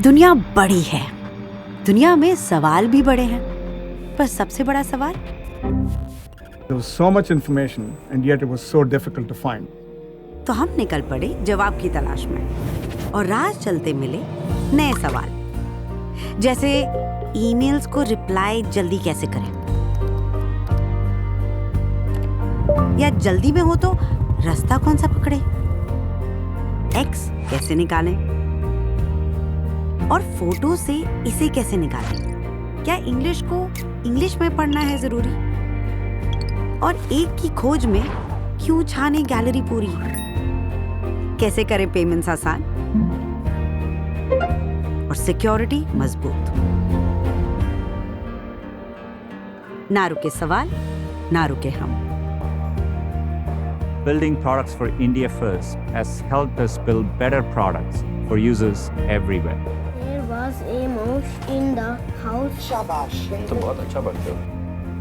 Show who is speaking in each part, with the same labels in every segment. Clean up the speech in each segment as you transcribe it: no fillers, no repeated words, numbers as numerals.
Speaker 1: दुनिया बड़ी है, दुनिया में सवाल भी बड़े हैं, पर सबसे बड़ा सवाल
Speaker 2: There was so much information and yet it was so difficult to find.
Speaker 1: तो हम निकल पड़े जवाब की तलाश में और राह चलते मिले नए सवाल, जैसे ईमेल्स को रिप्लाई जल्दी कैसे करें, या जल्दी में हो तो रास्ता कौन सा पकड़े, एक्स कैसे निकालें और फोटो से इसे कैसे निकालें, क्या इंग्लिश को इंग्लिश में पढ़ना है जरूरी, और एक की खोज में क्यों छाने गैलरी पूरी, कैसे करें पेमेंट्स आसान और सिक्योरिटी मजबूत। ना रुके सवाल, ना रुके हम।
Speaker 3: Building products for India first has helped us build better products for users everywhere.
Speaker 4: There was a mouse in the house.
Speaker 3: तो बहुत अच्छा बनते हो।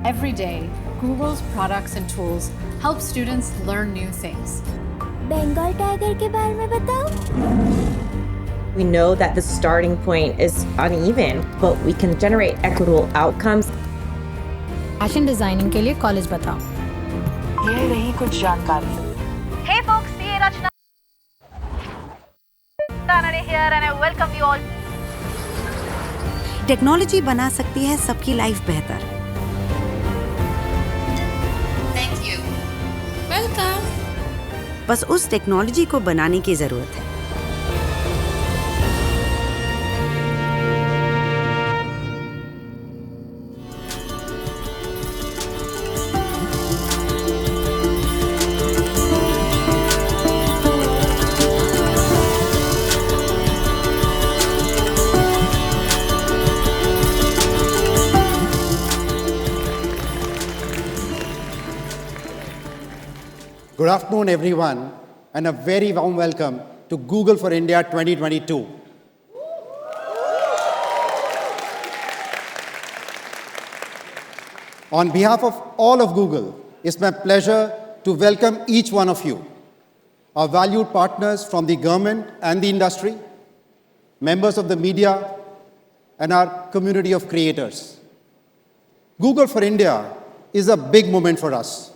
Speaker 5: Every day, Google's products and tools help students learn new things.
Speaker 4: Bengal tiger के बारे में बताओ।
Speaker 6: We know that the starting point is uneven, but we can generate equitable outcomes.
Speaker 7: Fashion designing के लिए कॉलेज बताओ।
Speaker 8: ये रही कुछ जानकारी।
Speaker 9: Hey folks, ये रचना Tanade here and I welcome you all.
Speaker 1: Technology बना सकती है सबकी लाइफ बेहतर।
Speaker 5: Thank you. Welcome.
Speaker 1: बस उस टेक्नोलॉजी को बनाने की जरूरत है।
Speaker 10: Good afternoon, everyone, and a very warm welcome to Google for India 2022. On behalf of all of Google, it's my pleasure to welcome each one of you, our valued partners from the government and the industry, members of the media, and our community of creators. Google for India is a big moment for us.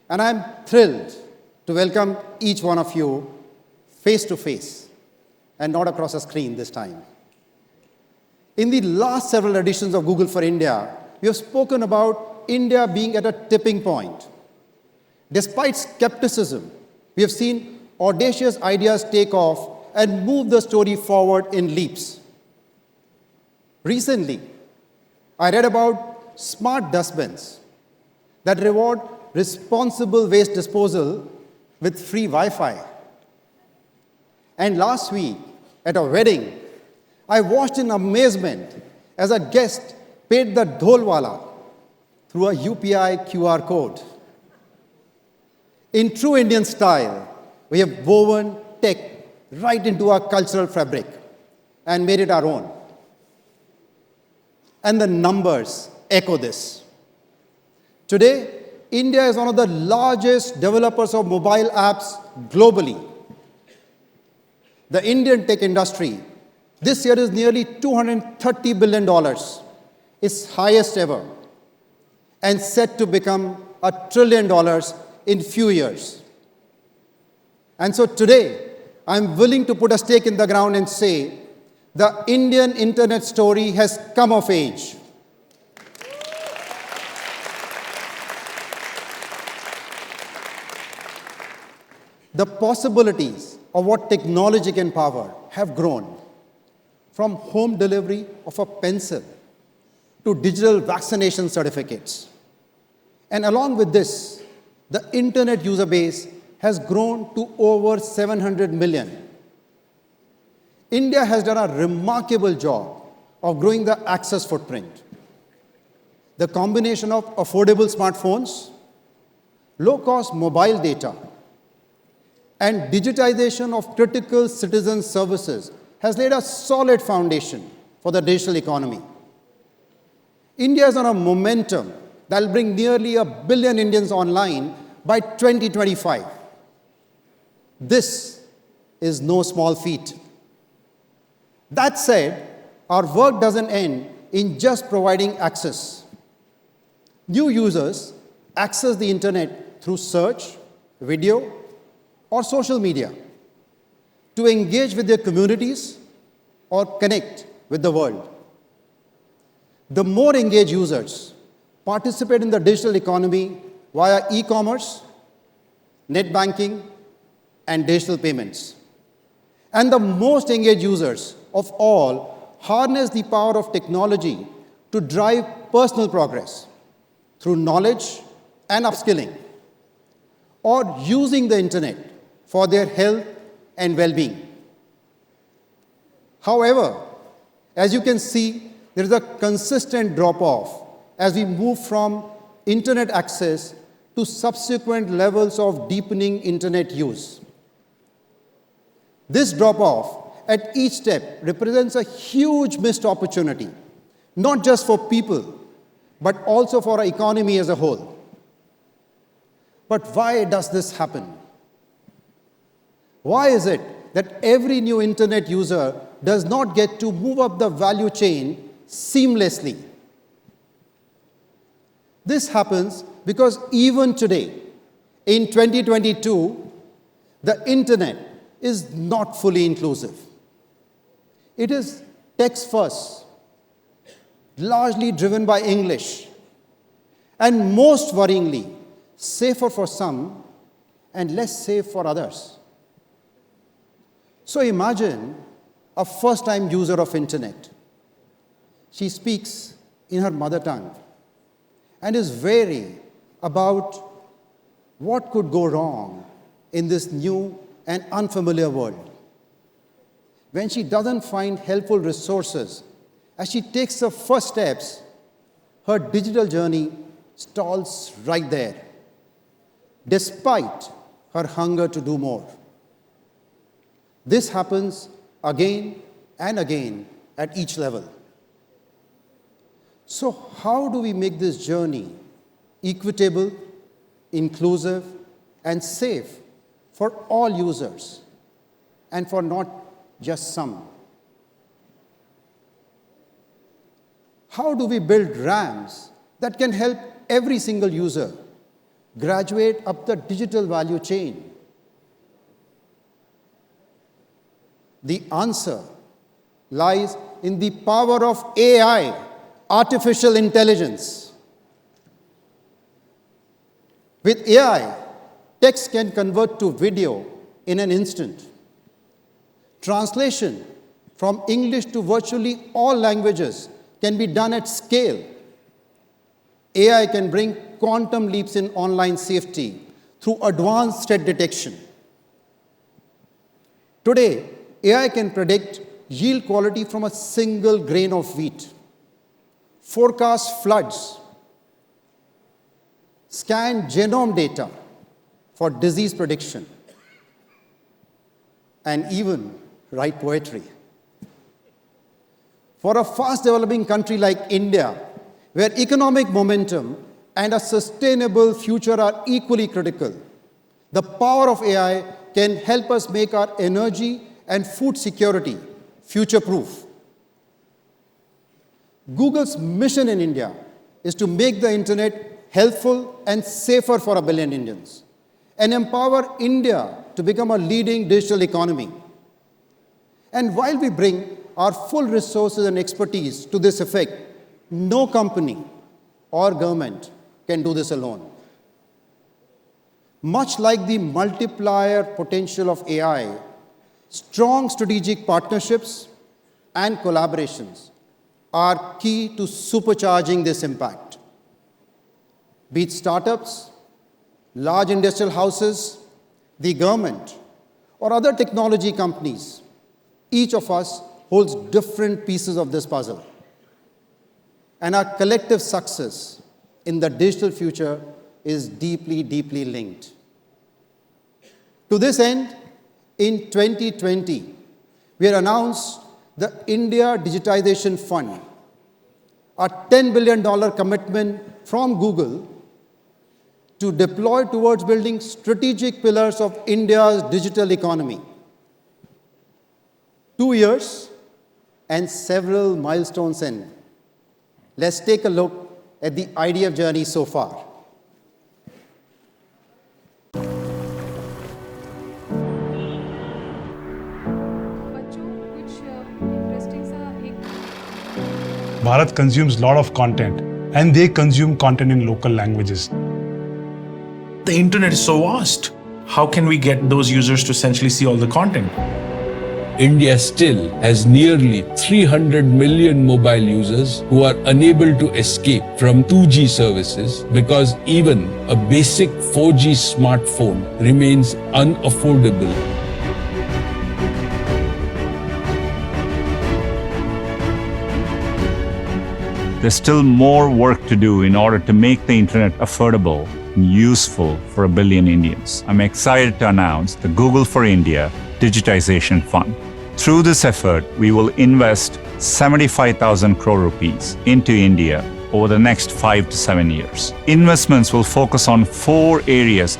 Speaker 10: And I'm thrilled to welcome each one of you face to face and not across a screen this time. In the last several editions of Google for India, we have spoken about India being at a tipping point. Despite skepticism, we have seen audacious ideas take off and move the story forward in leaps. Recently, I read about smart dustbins that reward responsible waste disposal with free Wi-Fi. And last week, at a wedding, I watched in amazement as a guest paid the dholwala through a UPI QR code. In true Indian style, we have woven tech right into our cultural fabric and made it our own. And the numbers echo this. Today, India is one of the largest developers of mobile apps globally. The Indian tech industry this year is nearly $230 billion, its highest ever, and set to become $1 trillion in few years. And so today, I'm willing to put a stake in the ground and say, the Indian internet story has come of age. The possibilities of what technology can power have grown, from home delivery of a pencil to digital vaccination certificates. And along with this, the internet user base has grown to over 700 million. India has done a remarkable job of growing the access footprint. The combination of affordable smartphones, low-cost mobile data, and digitization of critical citizen services has laid a solid foundation for the digital economy. India is on a momentum that will bring nearly 1 billion Indians online by 2025. This is no small feat. That said, our work doesn't end in just providing access. New users access the internet through search, video, or social media to engage with their communities or connect with the world. The more engaged users participate in the digital economy via e-commerce, net banking, and digital payments. And the most engaged users of all harness the power of technology to drive personal progress through knowledge and upskilling, or using the internet for their health and well-being. However, as you can see, there is a consistent drop-off as we move from internet access to subsequent levels of deepening internet use. This drop-off at each step represents a huge missed opportunity, not just for people, but also for our economy as a whole. But why does this happen? Why is it that every new internet user does not get to move up the value chain seamlessly? This happens because even today, in 2022, the internet is not fully inclusive. It is text first, largely driven by English, and most worryingly, safer for some and less safe for others. So imagine a first-time user of internet. She speaks in her mother tongue and is wary about what could go wrong in this new and unfamiliar world. When she doesn't find helpful resources, as she takes the first steps, her digital journey stalls right there, despite her hunger to do more. This happens again and again at each level. So how do we make this journey equitable, inclusive, and safe for all users, and for not just some? How do we build ramps that can help every single user graduate up the digital value chain? The answer lies in the power of AI, artificial intelligence. With AI, text can convert to video in an instant. Translation from English to virtually all languages can be done at scale. AI can bring quantum leaps in online safety through advanced threat detection. Today, AI can predict yield quality from a single grain of wheat, forecast floods, scan genome data for disease prediction, and even write poetry. For a fast-developing country like India, where economic momentum and a sustainable future are equally critical, the power of AI can help us make our energy and food security future-proof. Google's mission in India is to make the internet helpful and safer for 1 billion Indians, and empower India to become a leading digital economy. And while we bring our full resources and expertise to this effect, no company or government can do this alone. Much like the multiplier potential of AI, strong strategic partnerships and collaborations are key to supercharging this impact. Be it startups, large industrial houses, the government, or other technology companies, each of us holds different pieces of this puzzle. And our collective success in the digital future is deeply, deeply linked. To this end, in 2020, we had announced the India Digitization Fund, a $10 billion commitment from Google to deploy towards building strategic pillars of India's digital economy. 2 years and several milestones in, let's take a look at the IDF journey so far.
Speaker 11: Bharat consumes a lot of content, and they consume content in local languages.
Speaker 12: The internet is so vast. How can we get those users to essentially see all the content?
Speaker 13: India still has nearly 300 million mobile users who are unable to escape from 2G services because even a basic 4G smartphone remains unaffordable.
Speaker 3: There's still more work to do in order to make the internet affordable and useful for a billion Indians. I'm excited to announce the Google for India Digitization Fund. Through this effort, we will invest 75,000 crore rupees into India over the next 5 to 7 years. Investments will focus on 4 areas.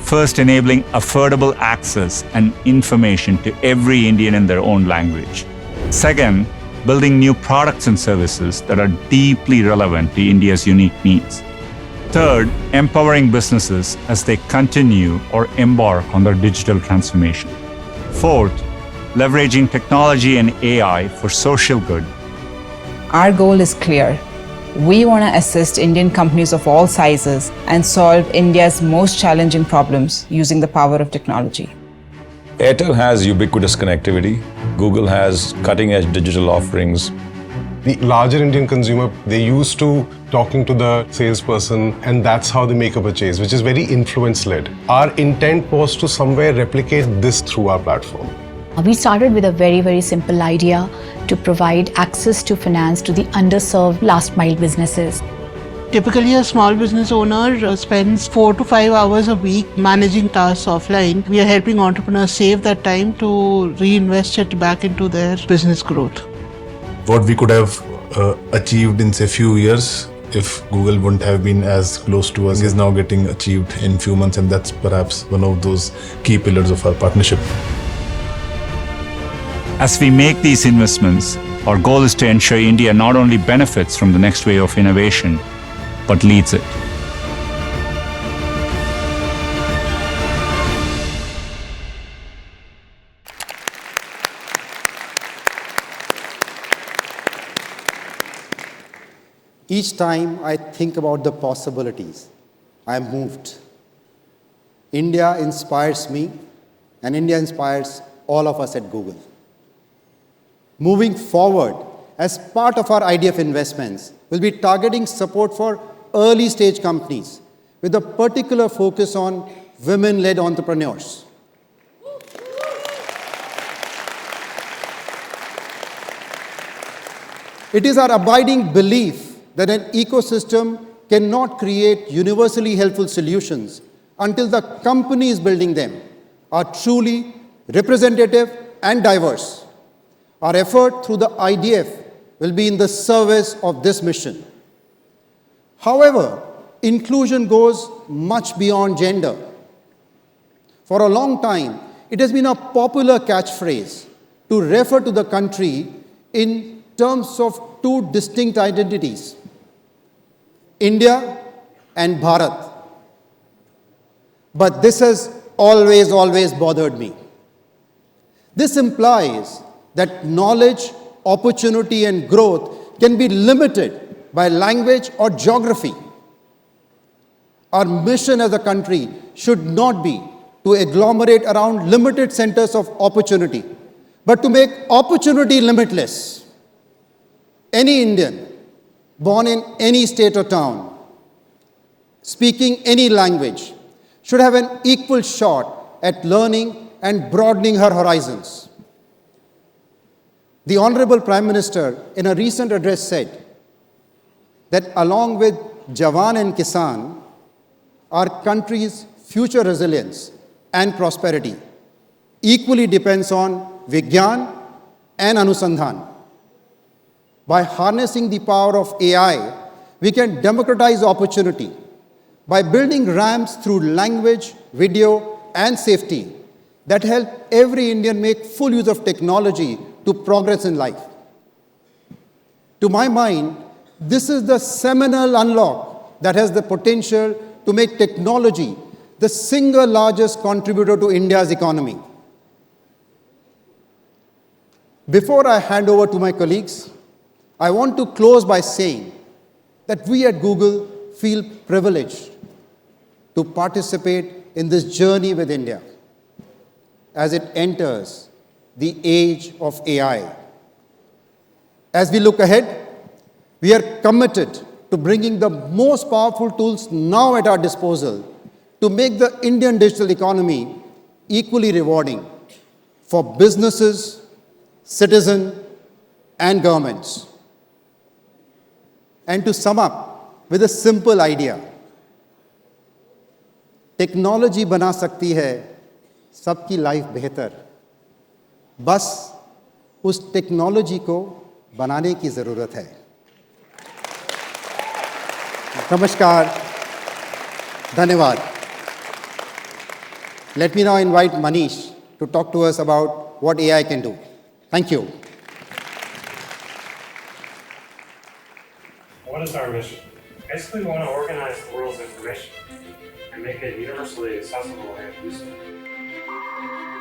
Speaker 3: First, enabling affordable access and information to every Indian in their own language. Second, building new products and services that are deeply relevant to India's unique needs. Third, empowering businesses as they continue or embark on their digital transformation. Fourth, leveraging technology and AI for social good.
Speaker 14: Our goal is clear. We want to assist Indian companies of all sizes and solve India's most challenging problems using the power of technology.
Speaker 15: Airtel has ubiquitous connectivity. Google has cutting-edge digital offerings.
Speaker 11: The larger Indian consumer, they're used to talking to the salesperson, and that's how they make a purchase, which is very influence-led. Our intent was to somewhere replicate this through our platform.
Speaker 16: We started with a very simple idea to provide access to finance to the underserved last-mile businesses.
Speaker 17: Typically, a small business owner spends 4 to 5 hours a week managing tasks offline. We are helping entrepreneurs save that time to reinvest it back into their business growth.
Speaker 11: What we could have achieved in say few years if Google wouldn't have been as close to us is now getting achieved in few months, and that's perhaps one of those key pillars of our partnership.
Speaker 3: As we make these investments, our goal is to ensure India not only benefits from the next wave of innovation, but leads it.
Speaker 10: Each time I think about the possibilities, I am moved. India inspires me, and India inspires all of us at Google. Moving forward, as part of our IDF investments, we'll be targeting support for early-stage companies with a particular focus on women-led entrepreneurs. It is our abiding belief that an ecosystem cannot create universally helpful solutions until the companies building them are truly representative and diverse. Our effort through the IDF will be in the service of this mission. However, inclusion goes much beyond gender. For a long time, it has been a popular catchphrase to refer to the country in terms of two distinct identities: India and Bharat. But this has always bothered me. This implies that knowledge, opportunity, and growth can be limited by language or geography. Our mission as a country should not be to agglomerate around limited centers of opportunity, but to make opportunity limitless. Any Indian, born in any state or town, speaking any language, should have an equal shot at learning and broadening her horizons. The Honorable Prime Minister, in a recent address, said that along with Jawan and Kisan, our country's future resilience and prosperity equally depends on Vigyan and Anusandhan. By harnessing the power of AI, we can democratize opportunity. By building ramps through language, video, and safety that help every Indian make full use of technology to progress in life. To my mind, this is the seminal unlock that has the potential to make technology the single largest contributor to India's economy. Before I hand over to my colleagues, I want to close by saying that we at Google feel privileged to participate in this journey with India as it enters the age of AI. As we look ahead, we are committed to bringing the most powerful tools now at our disposal to make the Indian digital economy equally rewarding for businesses, citizens, and governments. And to sum up with a simple idea, technology बना सकती है सबकी life बेहतर, बस उस technology को बनाने की ज़रूरत है। नमस्कार, धन्यवाद। Let me now invite Manish to talk to us about what AI can do. Thank you.
Speaker 18: What is our mission? Basically, we want to organize the world's information and make it universally accessible and useful.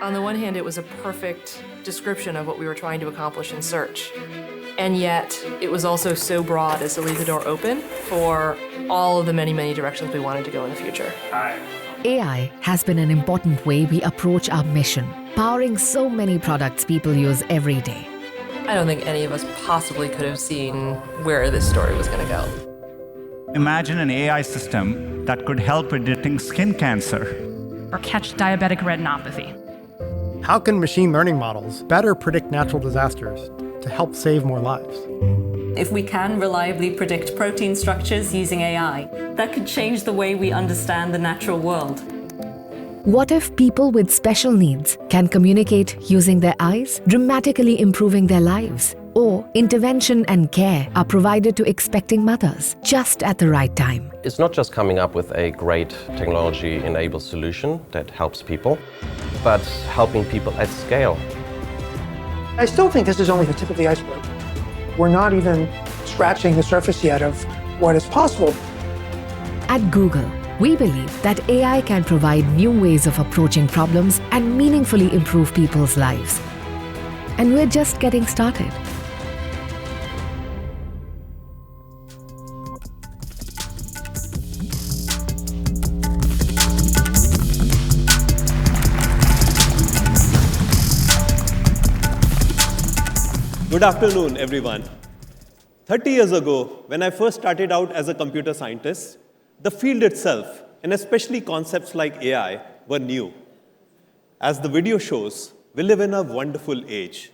Speaker 19: On the one hand, it was a perfect description of what we were trying to accomplish in search. And yet, it was also so broad as to leave the door open for all of the many, many directions we wanted to go in the future.
Speaker 20: AI has been an important way we approach our mission, powering so many products people use every day.
Speaker 19: I don't think any of us possibly could have seen where this story was going to go.
Speaker 3: Imagine an AI system that could help predicting skin cancer
Speaker 21: or catch diabetic retinopathy.
Speaker 22: How can machine learning models better predict natural disasters to help save more lives?
Speaker 23: If we can reliably predict protein structures using AI, that could change the way we understand the natural world.
Speaker 20: What if people with special needs can communicate using their eyes, dramatically improving their lives? Or intervention and care are provided to expecting mothers just at the right time.
Speaker 24: It's not just coming up with a great technology-enabled solution that helps people, but helping people at scale.
Speaker 25: I still think this is only the tip of the iceberg. We're not even scratching the surface yet of what is possible.
Speaker 20: At Google, we believe that AI can provide new ways of approaching problems and meaningfully improve people's lives. And we're just getting started.
Speaker 26: Good afternoon, everyone. 30 years ago, when I first started out as a computer scientist, the field itself, and especially concepts like AI, were new. As the video shows, we live in a wonderful age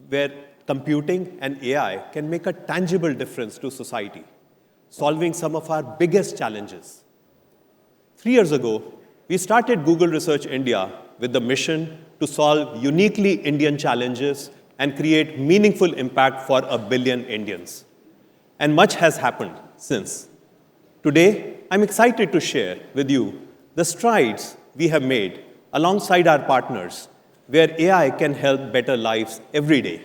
Speaker 26: where computing and AI can make a tangible difference to society, solving some of our biggest challenges. 3 years ago, we started Google Research India with the mission to solve uniquely Indian challenges and create meaningful impact for 1 billion Indians. And much has happened since. Today, I'm excited to share with you the strides we have made alongside our partners, where AI can help better lives every day.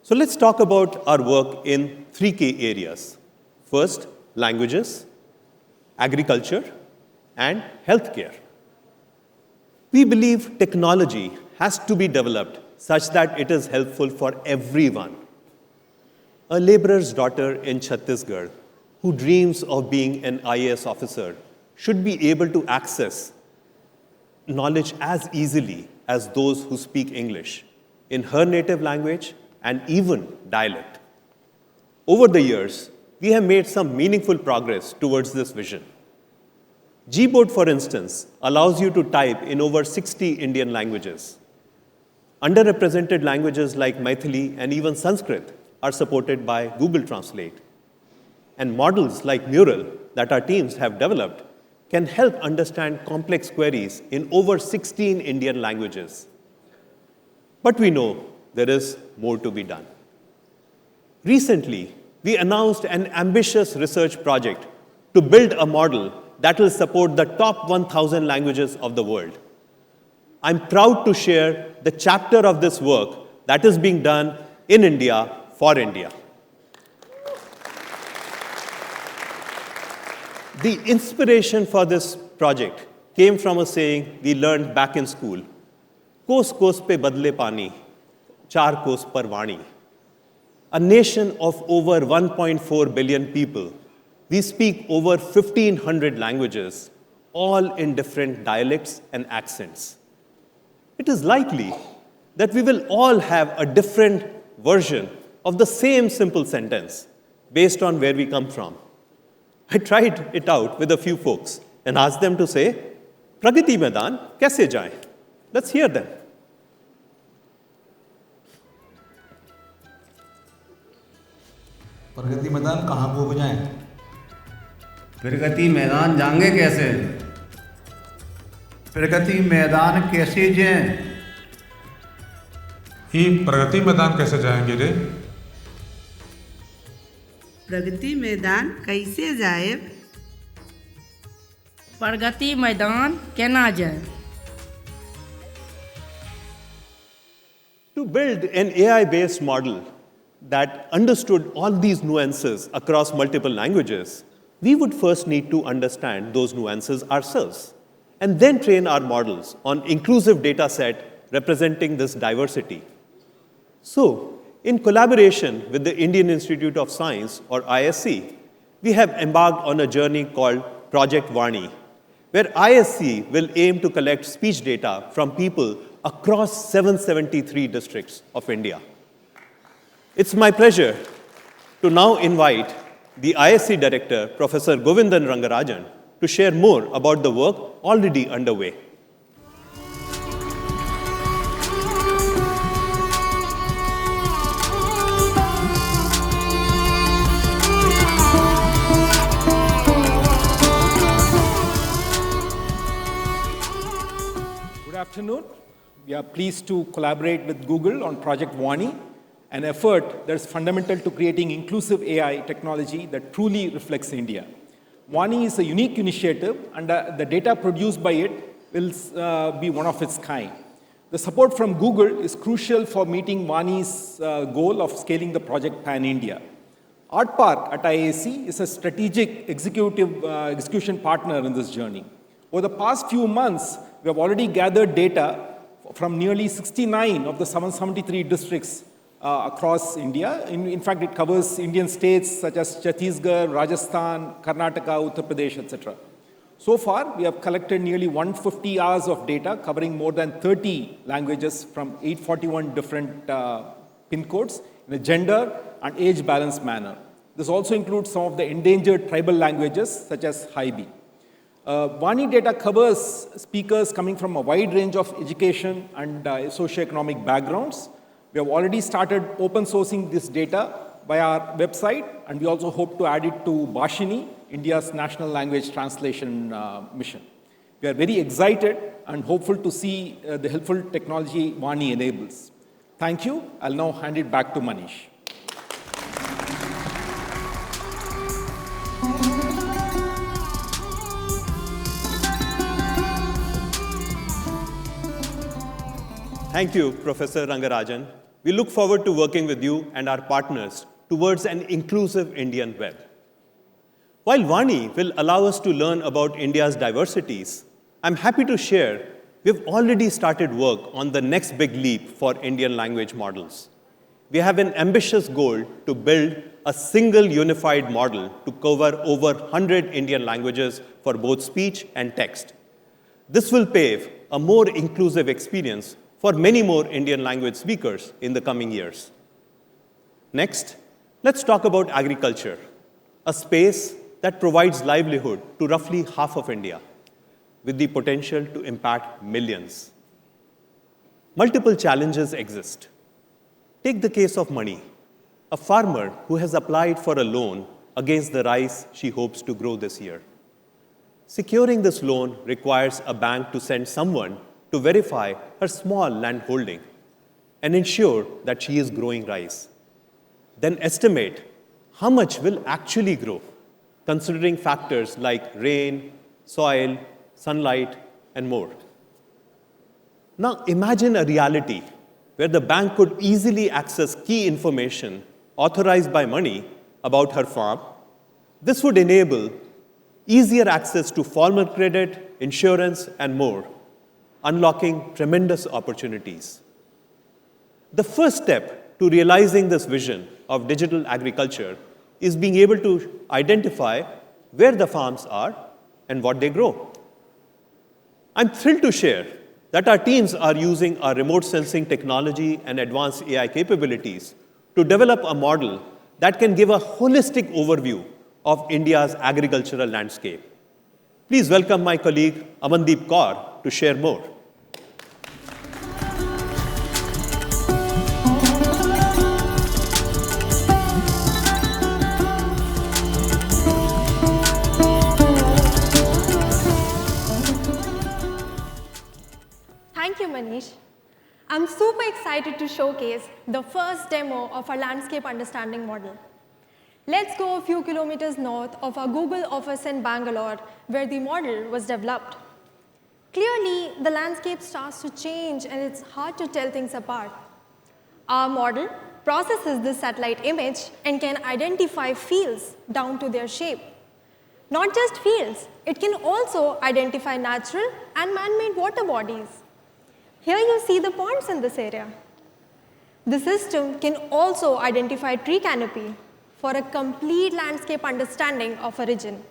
Speaker 26: So let's talk about our work in 3 key areas. First, languages, agriculture, and healthcare. We believe technology has to be developed such that it is helpful for everyone. A laborer's daughter in Chhattisgarh who dreams of being an IAS officer should be able to access knowledge as easily as those who speak English in her native language and even dialect. Over the years, we have made some meaningful progress towards this vision. Gboard, for instance, allows you to type in over 60 Indian languages. Underrepresented languages like Maithili and even Sanskrit are supported by Google Translate. And models like Mural that our teams have developed can help understand complex queries in over 16 Indian languages. But we know there is more to be done. Recently, we announced an ambitious research project to build a model that will support the top 1,000 languages of the world. I'm proud to share the chapter of this work that is being done in India for India. The inspiration for this project came from a saying we learned back in school. Kos kos pe badle pani, char kos par vani. A nation of over 1.4 billion people, we speak over 1,500 languages, all in different dialects and accents. It is likely that we will all have a different version of the same simple sentence based on where we come from. I tried it out with a few folks and asked them to say, Pragati Maidan kaise jaye? Let's hear them.
Speaker 2: Pragati Maidan कहाँ को जाएं?
Speaker 4: प्रगति मैदान जाएंगे कैसे? प्रगति मैदान कैसे जाएं?
Speaker 6: ही प्रगति मैदान कैसे जाएंगे रे?
Speaker 7: प्रगति मैदान कैसे जाए?
Speaker 8: प्रगति मैदान केना जाए?
Speaker 26: To build an AI-based model that understood all these nuances across multiple languages, we would first need to understand those nuances ourselves, and then train our models on inclusive data set representing this diversity. So, in collaboration with the Indian Institute of Science, or ISC, we have embarked on a journey called Project Vani, where ISC will aim to collect speech data from people across 773 districts of India. It's my pleasure to now invite the ISC Director, Professor Govindan Rangarajan, to share more about the work already underway.
Speaker 9: Good afternoon. We are pleased to collaborate with Google on Project Vani, an effort that is fundamental to creating inclusive AI technology that truly reflects India. Vani is a unique initiative, and the data produced by it will be one of its kind. The support from Google is crucial for meeting Vani's goal of scaling the project pan-India. ArtPark at IAC is a strategic execution partner in this journey. Over the past few months, we have already gathered data from nearly 69 of the 773 districts across India. In fact, it covers Indian states such as Chhattisgarh, Rajasthan, Karnataka, Uttar Pradesh, etc. So far, we have collected nearly 150 hours of data covering more than 30 languages from 841 different PIN codes in a gender and age-balanced manner. This also includes some of the endangered tribal languages such as Haibi. Vani data covers speakers coming from a wide range of education and socioeconomic backgrounds. We have already started open sourcing this data by our website, and we also hope to add it to Bhashini, India's national language translation mission. We are very excited and hopeful to see the helpful technology Vani enables. Thank you. I'll now hand it back to Manish.
Speaker 26: Thank you, Professor Rangarajan. We look forward to working with you and our partners towards an inclusive Indian web. While Vani will allow us to learn about India's diversities, I'm happy to share we've already started work on the next big leap for Indian language models. We have an ambitious goal to build a single unified model to cover over 100 Indian languages for both speech and text. This will pave a more inclusive experience for many more Indian language speakers in the coming years. Next, let's talk about agriculture, a space that provides livelihood to roughly half of India, with the potential to impact millions. Multiple challenges exist. Take the case of money, a farmer who has applied for a loan against the rice she hopes to grow this year. Securing this loan requires a bank to send someone to verify her small land holding and ensure that she is growing rice. Then estimate how much will actually grow, considering factors like rain, soil, sunlight, and more. Now imagine a reality where the bank could easily access key information authorized by money about her farm. This would enable easier access to farmer credit, insurance, and more, unlocking tremendous opportunities. The first step to realizing this vision of digital agriculture is being able to identify where the farms are and what they grow. I'm thrilled to share that our teams are using our remote sensing technology and advanced AI capabilities to develop a model that can give a holistic overview of India's agricultural landscape. Please welcome my colleague Amandeep Kaur to share more.
Speaker 1: Thank you, Manish. I'm super excited to showcase the first demo of our landscape understanding model. Let's go a few kilometers north of our Google office in Bangalore, where the model was developed. Clearly, the landscape starts to change and it's hard to tell things apart. Our model processes this satellite image and can identify fields down to their shape. Not just fields, it can also identify natural and man-made water bodies. Here you see the ponds in this area. The system can also identify tree canopy for a complete landscape understanding of a region.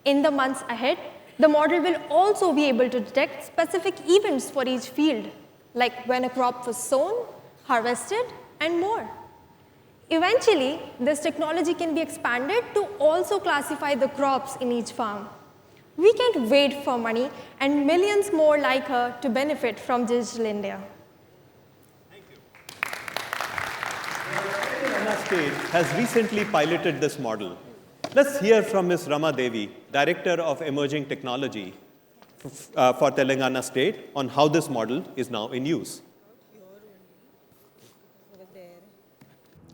Speaker 1: In the months ahead, the model will also be able to detect specific events for each field, like when a crop was sown, harvested, and more. Eventually, this technology can be expanded to also classify the crops in each farm. We can't wait for Mani and millions more like her to benefit from Digital India.
Speaker 26: Telangana State has recently piloted this model. Let's hear from Ms. Rama Devi, Director of Emerging Technology for Telangana State, on how this model is now in use.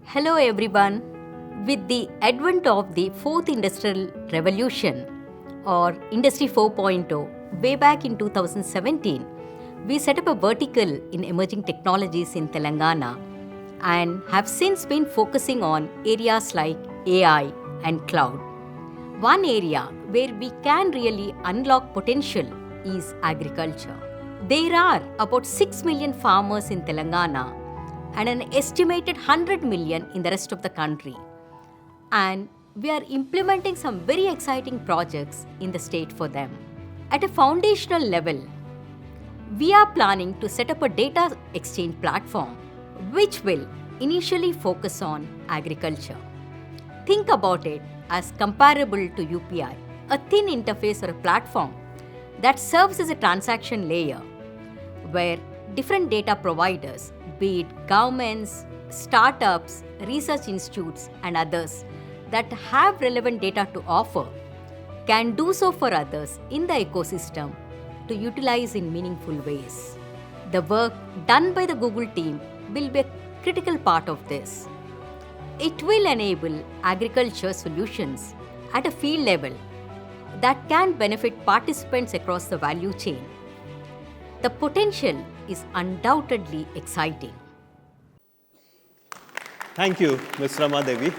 Speaker 2: Hello everyone. With the advent of the fourth industrial revolution, or Industry 4.0, way back in 2017, we set up a vertical in emerging technologies in Telangana and have since been focusing on areas like AI and cloud. One area where we can really unlock potential is agriculture. There are about 6 million farmers in Telangana and an estimated 100 million in the rest of the country. And we are implementing some very exciting projects in the state for them. At a foundational level, we are planning to set up a data exchange platform which will initially focus on agriculture. Think about it as comparable to UPI, a thin interface or a platform that serves as a transaction layer where different data providers, be it governments, startups, research institutes, and others that have relevant data to offer, can do so for others in the ecosystem to utilize in meaningful ways. The work done by the Google team will be a critical part of this. It will enable agriculture solutions at a field level that can benefit participants across the value chain. The potential is undoubtedly exciting.
Speaker 26: Thank you, Ms. Rama Devi.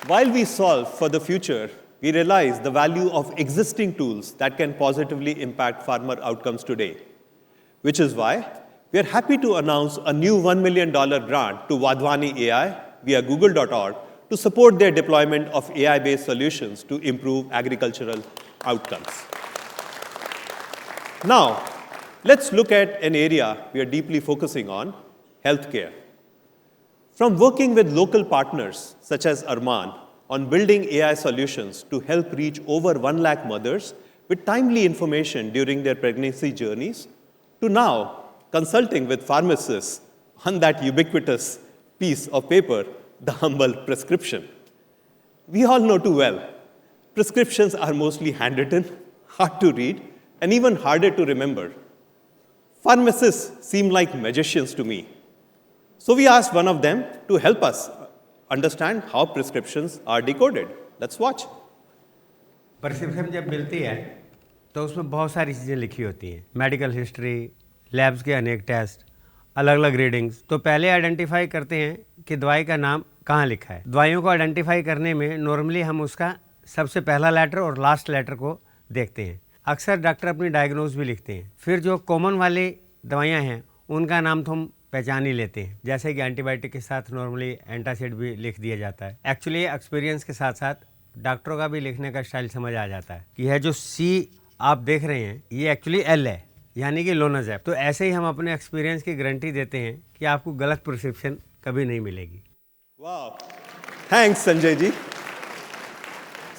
Speaker 26: While we solve for the future, we realize the value of existing tools that can positively impact farmer outcomes today, which is why we are happy to announce a new $1 million grant to Wadhwani AI via google.org to support their deployment of AI-based solutions to improve agricultural outcomes. Now, let's look at an area we are deeply focusing on, healthcare. From working with local partners such as Arman on building AI solutions to help reach over 1 lakh mothers with timely information during their pregnancy journeys, to now consulting with pharmacists on that ubiquitous piece of paper, the humble prescription. We all know too well, prescriptions are mostly handwritten, hard to read, and even harder to remember. Pharmacists seem like magicians to me. So we asked one of them to help us understand how prescriptions are decoded. Let's watch.
Speaker 5: Prescription जब मिलती है तो उसमें बहुत सारी चीज़ें लिखी होती हैं, मेडिकल हिस्ट्री, लैब्स के अनेक टेस्ट, अलग अलग रीडिंग्स। तो पहले आइडेंटिफाई करते हैं कि दवाई का नाम कहाँ लिखा है। दवाइयों को आइडेंटिफाई करने में नॉर्मली हम उसका सबसे पहला लेटर और लास्ट लेटर को देखते हैं। अक्सर डॉक्टर अपनी डायग्नोज भी लिखते हैं, फिर जो कॉमन वाली दवाइयाँ हैं उनका नाम तो हम पहचान ही लेते हैं, जैसे कि एंटीबायोटिक के साथ नॉर्मली एंटासिड भी लिख दिया जाता है। एक्चुअली एक्सपीरियंस के साथ साथ डॉक्टरों का भी लिखने का स्टाइल समझ आ जाता है कि यह जो सी आप देख रहे हैं ये एक्चुअली एल है, यानी कि लोनाज़ेप। तो ऐसे ही हम अपने एक्सपीरियंस की गारंटी देते हैं कि आपको गलत प्रिस्क्रिप्शन कभी नहीं मिलेगी।
Speaker 26: Wow. Thanks, Sanjay ji.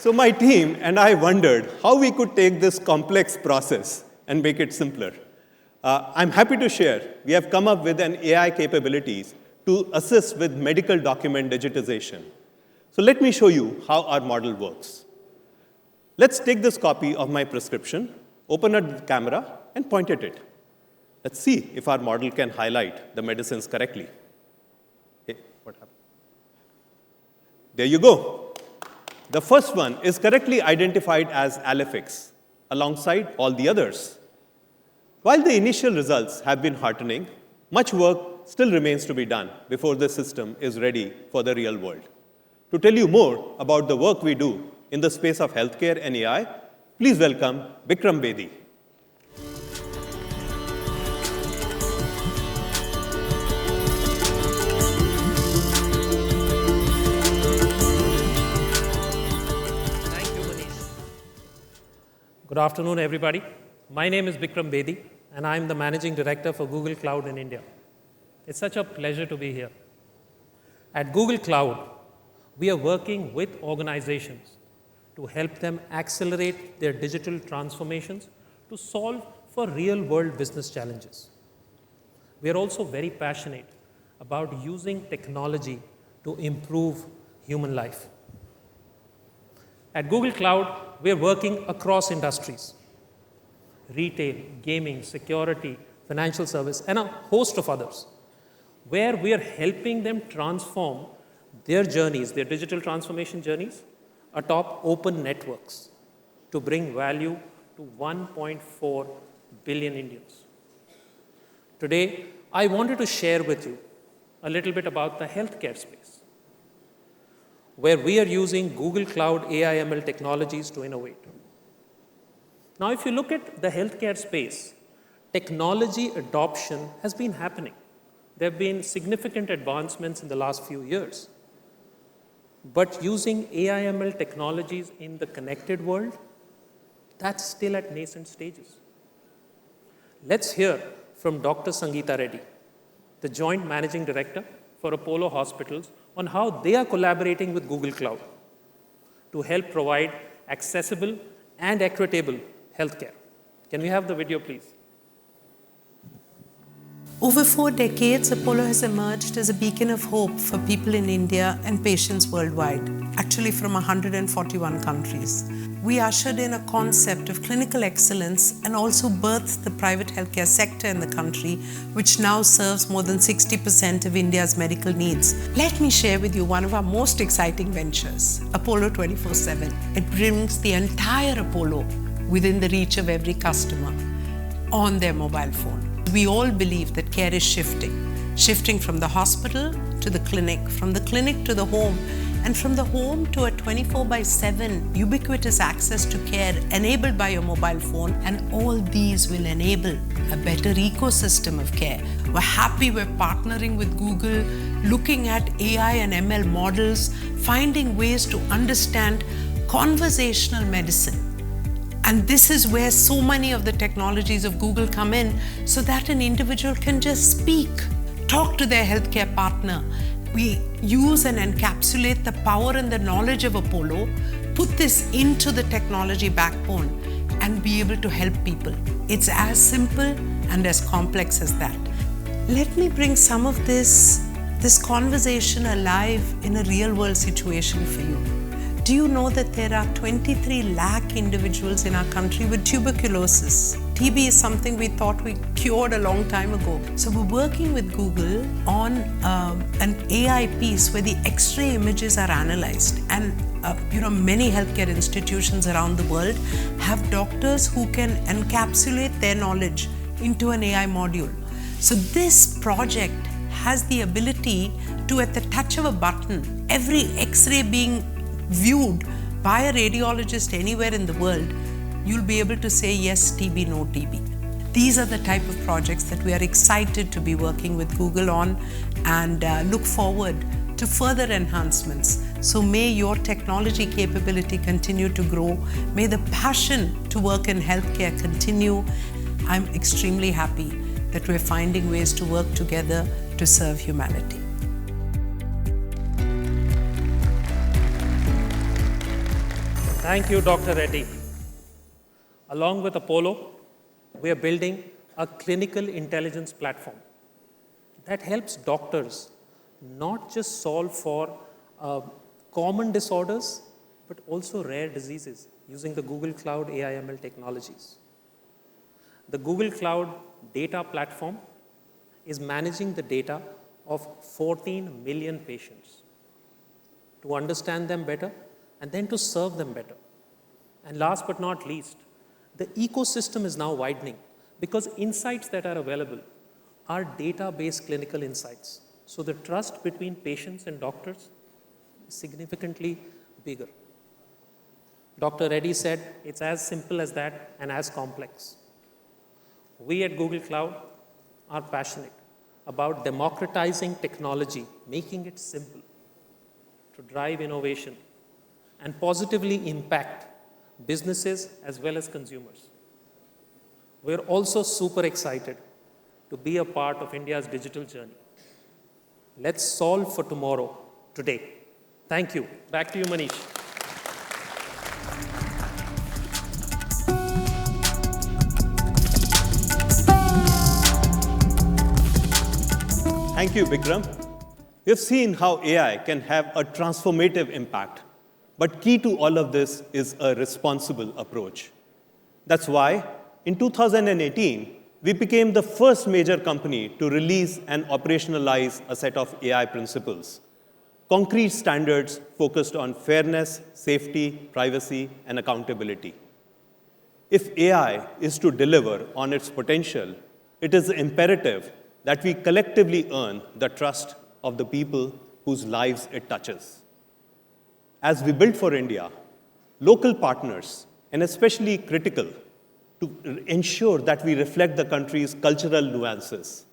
Speaker 26: So my team and I wondered how we could take this complex process and make it simpler. I'm happy to share we have come up with an AI capabilities to assist with medical document digitization. So let me show you how our model works. Let's take this copy of my prescription, open a camera and point at it. Let's see if our model can highlight the medicines correctly. Hey, what happened? There you go. The first one is correctly identified as Alifix alongside all the others. While the initial results have been heartening, much work still remains to be done before the system is ready for the real world. To tell you more about the work we do in the space of healthcare and AI, please welcome Bikram Bedi.
Speaker 12: Good afternoon, everybody. My name is Bikram Bedi, and I'm the Managing Director for Google Cloud in India. It's such a pleasure to be here. At Google Cloud, we are working with organizations to help them accelerate their digital transformations to solve for real-world business challenges. We are also very passionate about using technology to improve human life. At Google Cloud, we are working across industries: retail, gaming, security, financial service, and a host of others, where we are helping them transform their journeys, their digital transformation journeys, atop open networks to bring value to 1.4 billion Indians. Today, I wanted to share with you a little bit about the healthcare space, where we are using Google Cloud AI/ML technologies to innovate. Now, if you look at the healthcare space, technology adoption has been happening. There have been significant advancements in the last few years. But using AI/ML technologies in the connected world, that's still at nascent stages. Let's hear from Dr. Sangeeta Reddy, the Joint Managing Director for Apollo Hospitals, on how they are collaborating with Google Cloud to help provide accessible and equitable healthcare. Can we have the video, please?
Speaker 7: Over 4 decades, Apollo has emerged as a beacon of hope for people in India and patients worldwide, actually from 141 countries. We ushered in a concept of clinical excellence and also birthed the private healthcare sector in the country, which now serves more than 60% of India's medical needs. Let me share with you one of our most exciting ventures, Apollo 24/7. It brings the entire Apollo within the reach of every customer on their mobile phone. We all believe that care is shifting from the hospital to the clinic, from the clinic to the home, and from the home to a 24/7 ubiquitous access to care enabled by your mobile phone, and all these will enable a better ecosystem of care. We're happy we're partnering with Google, looking at AI and ML models, finding ways to understand conversational medicine. And this is where so many of the technologies of Google come in, so that an individual can just speak, talk to their healthcare partner. We use and encapsulate the power and the knowledge of Apollo, put this into the technology backbone, and be able to help people. It's as simple and as complex as that. Let me bring some of this conversation alive in a real-world situation for you. Do you know that there are 23 lakh individuals in our country with tuberculosis? TB is something we thought we cured a long time ago. So we're working with Google on an AI piece where the X-ray images are analyzed, and many healthcare institutions around the world have doctors who can encapsulate their knowledge into an AI module. So this project has the ability to, at the touch of a button, every X-ray being viewed Buy a radiologist anywhere in the world, you'll be able to say yes, TB, no TB. These are the type of projects that we are excited to be working with Google on and look forward to further enhancements. So may your technology capability continue to grow. May the passion to work in healthcare continue. I'm extremely happy that we're finding ways to work together to serve humanity.
Speaker 12: Thank you, Dr. Reddy. Along with Apollo, we are building a clinical intelligence platform that helps doctors not just solve for common disorders, but also rare diseases using the Google Cloud AI/ML technologies. The Google Cloud data platform is managing the data of 14 million patients to understand them better and then to serve them better. And last but not least, the ecosystem is now widening because insights that are available are data-based clinical insights. So the trust between patients and doctors is significantly bigger. Dr. Reddy said it's as simple as that and as complex. We at Google Cloud are passionate about democratizing technology, making it simple to drive innovation and positively impact businesses as well as consumers. We're also super excited to be a part of India's digital journey. Let's solve for tomorrow, today. Thank you. Back to you, Manish.
Speaker 26: Thank you, Bikram. We've seen how AI can have a transformative impact, but key to all of this is a responsible approach. That's why in 2018, we became the first major company to release and operationalize a set of AI principles, concrete standards focused on fairness, safety, privacy, and accountability. If AI is to deliver on its potential, it is imperative that we collectively earn the trust of the people whose lives it touches. As we build for India, local partners, and especially critical to ensure that we reflect the country's cultural nuances.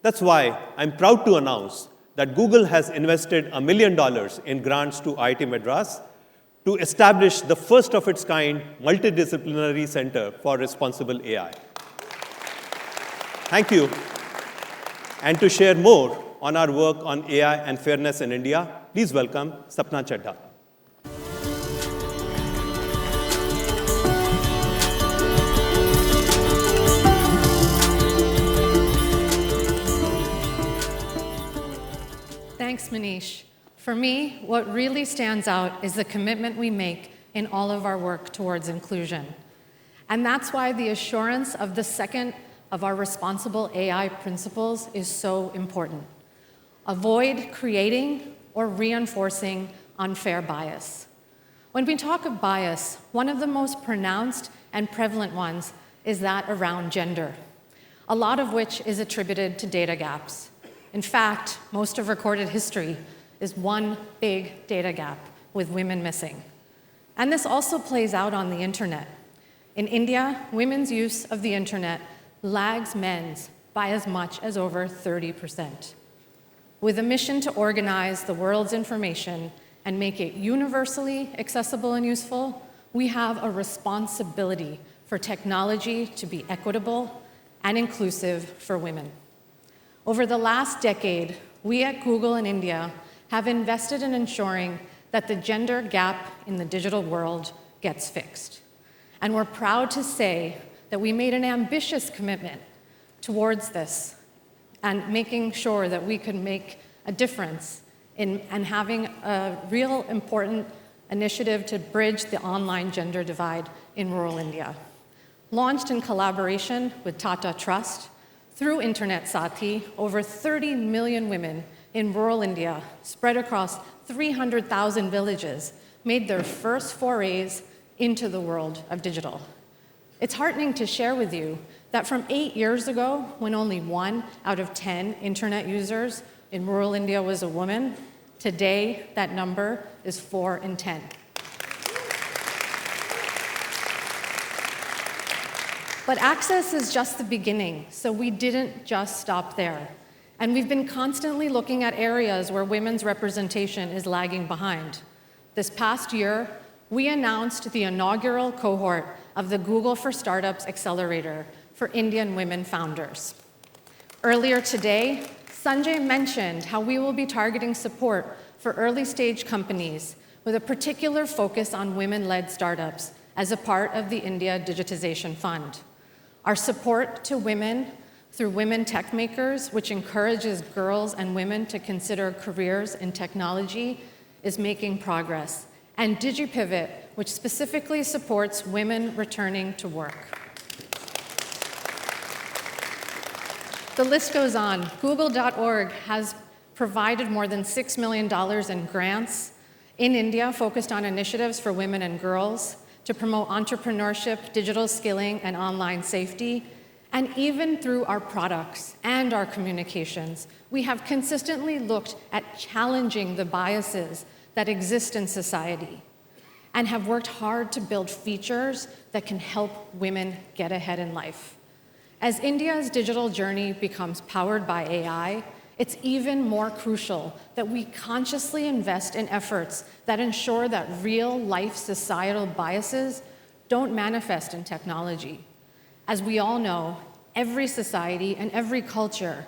Speaker 26: That's why I'm proud to announce that Google has invested $1 million in grants to IIT Madras to establish the first of its kind multidisciplinary center for responsible AI. Thank you. And to share more on our work on AI and fairness in India, please welcome Sapna Chadha.
Speaker 11: Thanks, Manish. For me, what really stands out is the commitment we make in all of our work towards inclusion. And that's why the assurance of the second of our responsible AI principles is so important. Avoid creating or reinforcing unfair bias. When we talk of bias, one of the most pronounced and prevalent ones is that around gender, a lot of which is attributed to data gaps. In fact, most of recorded history is one big data gap with women missing. And this also plays out on the internet. In India, women's use of the internet lags men's by as much as over 30%. With a mission to organize the world's information and make it universally accessible and useful, we have a responsibility for technology to be equitable and inclusive for women. Over the last decade, we at Google in India have invested in ensuring that the gender gap in the digital world gets fixed. And we're proud to say that we made an ambitious commitment towards this and making sure that we could make a difference in having a real important initiative to bridge the online gender divide in rural India. Launched in collaboration with Tata Trust, through Internet Saathi, over 30 million women in rural India, spread across 300,000 villages, made their first forays into the world of digital. It's heartening to share with you that from 8 years ago, when only 1 out of 10 internet users in rural India was a woman, today that number is 4 in 10. But access is just the beginning, so we didn't just stop there. And we've been constantly looking at areas where women's representation is lagging behind. This past year, we announced the inaugural cohort of the Google for Startups Accelerator for Indian women founders. Earlier today, Sanjay mentioned how we will be targeting support for early-stage companies with a particular focus on women-led startups as a part of the India Digitization Fund. Our support to women through Women Tech Makers, which encourages girls and women to consider careers in technology, is making progress, and DigiPivot, which specifically supports women returning to work. The list goes on. Google.org has provided more than $6 million in grants in India focused on initiatives for women and girls to promote entrepreneurship, digital skilling, and online safety. And even through our products and our communications, we have consistently looked at challenging the biases that exist in society and have worked hard to build features that can help women get ahead in life. As India's digital journey becomes powered by AI, it's even more crucial that we consciously invest in efforts that ensure that real-life societal biases don't manifest in technology. As we all know, every society and every culture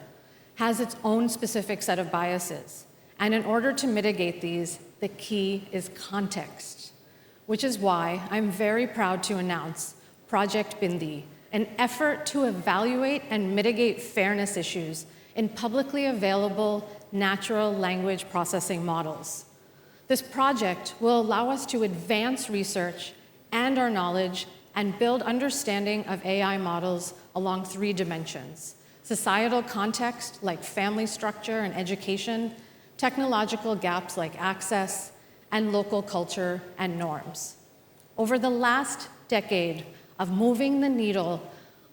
Speaker 11: has its own specific set of biases. And in order to mitigate these, the key is context, which is why I'm very proud to announce Project Bindi, an effort to evaluate and mitigate fairness issues in publicly available natural language processing models. This project will allow us to advance research and our knowledge and build understanding of AI models along 3 dimensions: societal context, like family structure and education, technological gaps like access, and local culture and norms. Over the last decade of moving the needle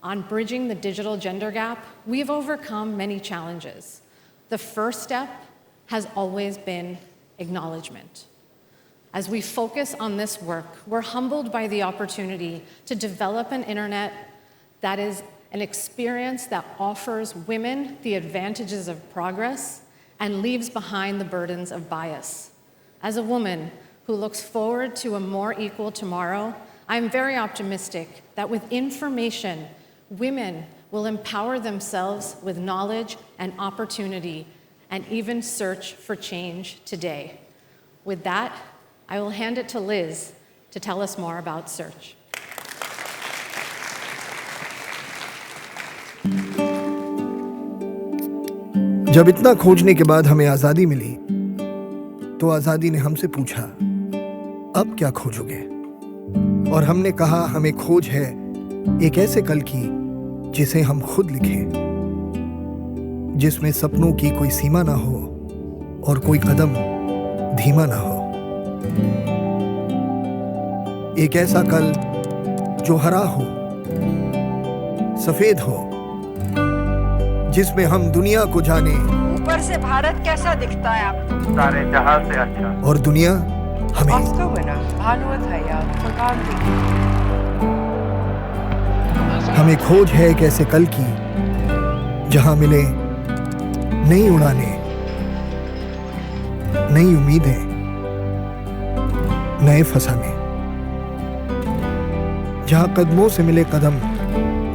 Speaker 11: on bridging the digital gender gap, we've overcome many challenges. The first step has always been acknowledgement. As we focus on this work, we're humbled by the opportunity to develop an internet that is an experience that offers women the advantages of progress and leaves behind the burdens of bias. As a woman who looks forward to a more equal tomorrow, I'm very optimistic that with information, women will empower themselves with knowledge and opportunity and even search for change today. With that, I will hand it to Liz to tell us more about search.
Speaker 10: जब इतना खोजने के बाद हमें आजादी मिली, तो आजादी ने हमसे पूछा, अब क्या खोजोगे? और हमने कहा, हमें खोज है एक ऐसे कल की जिसे हम खुद लिखें, जिसमें सपनों की कोई सीमा ना हो और कोई कदम धीमा ना हो। एक ऐसा कल जो हरा हो, सफेद हो, जिसमें हम दुनिया को जाने।
Speaker 13: ऊपर से भारत कैसा दिखता है आपको?
Speaker 10: सारे जहां से अच्छा। और दुनिया हमें।
Speaker 13: Oscar winner Bhanu Athaiya for Gandhi.
Speaker 10: हमें खोज है एक ऐसे कल की जहां मिले नई उड़ानें, नई उम्मीदें, नए फसाने, जहां कदमों से मिले कदम,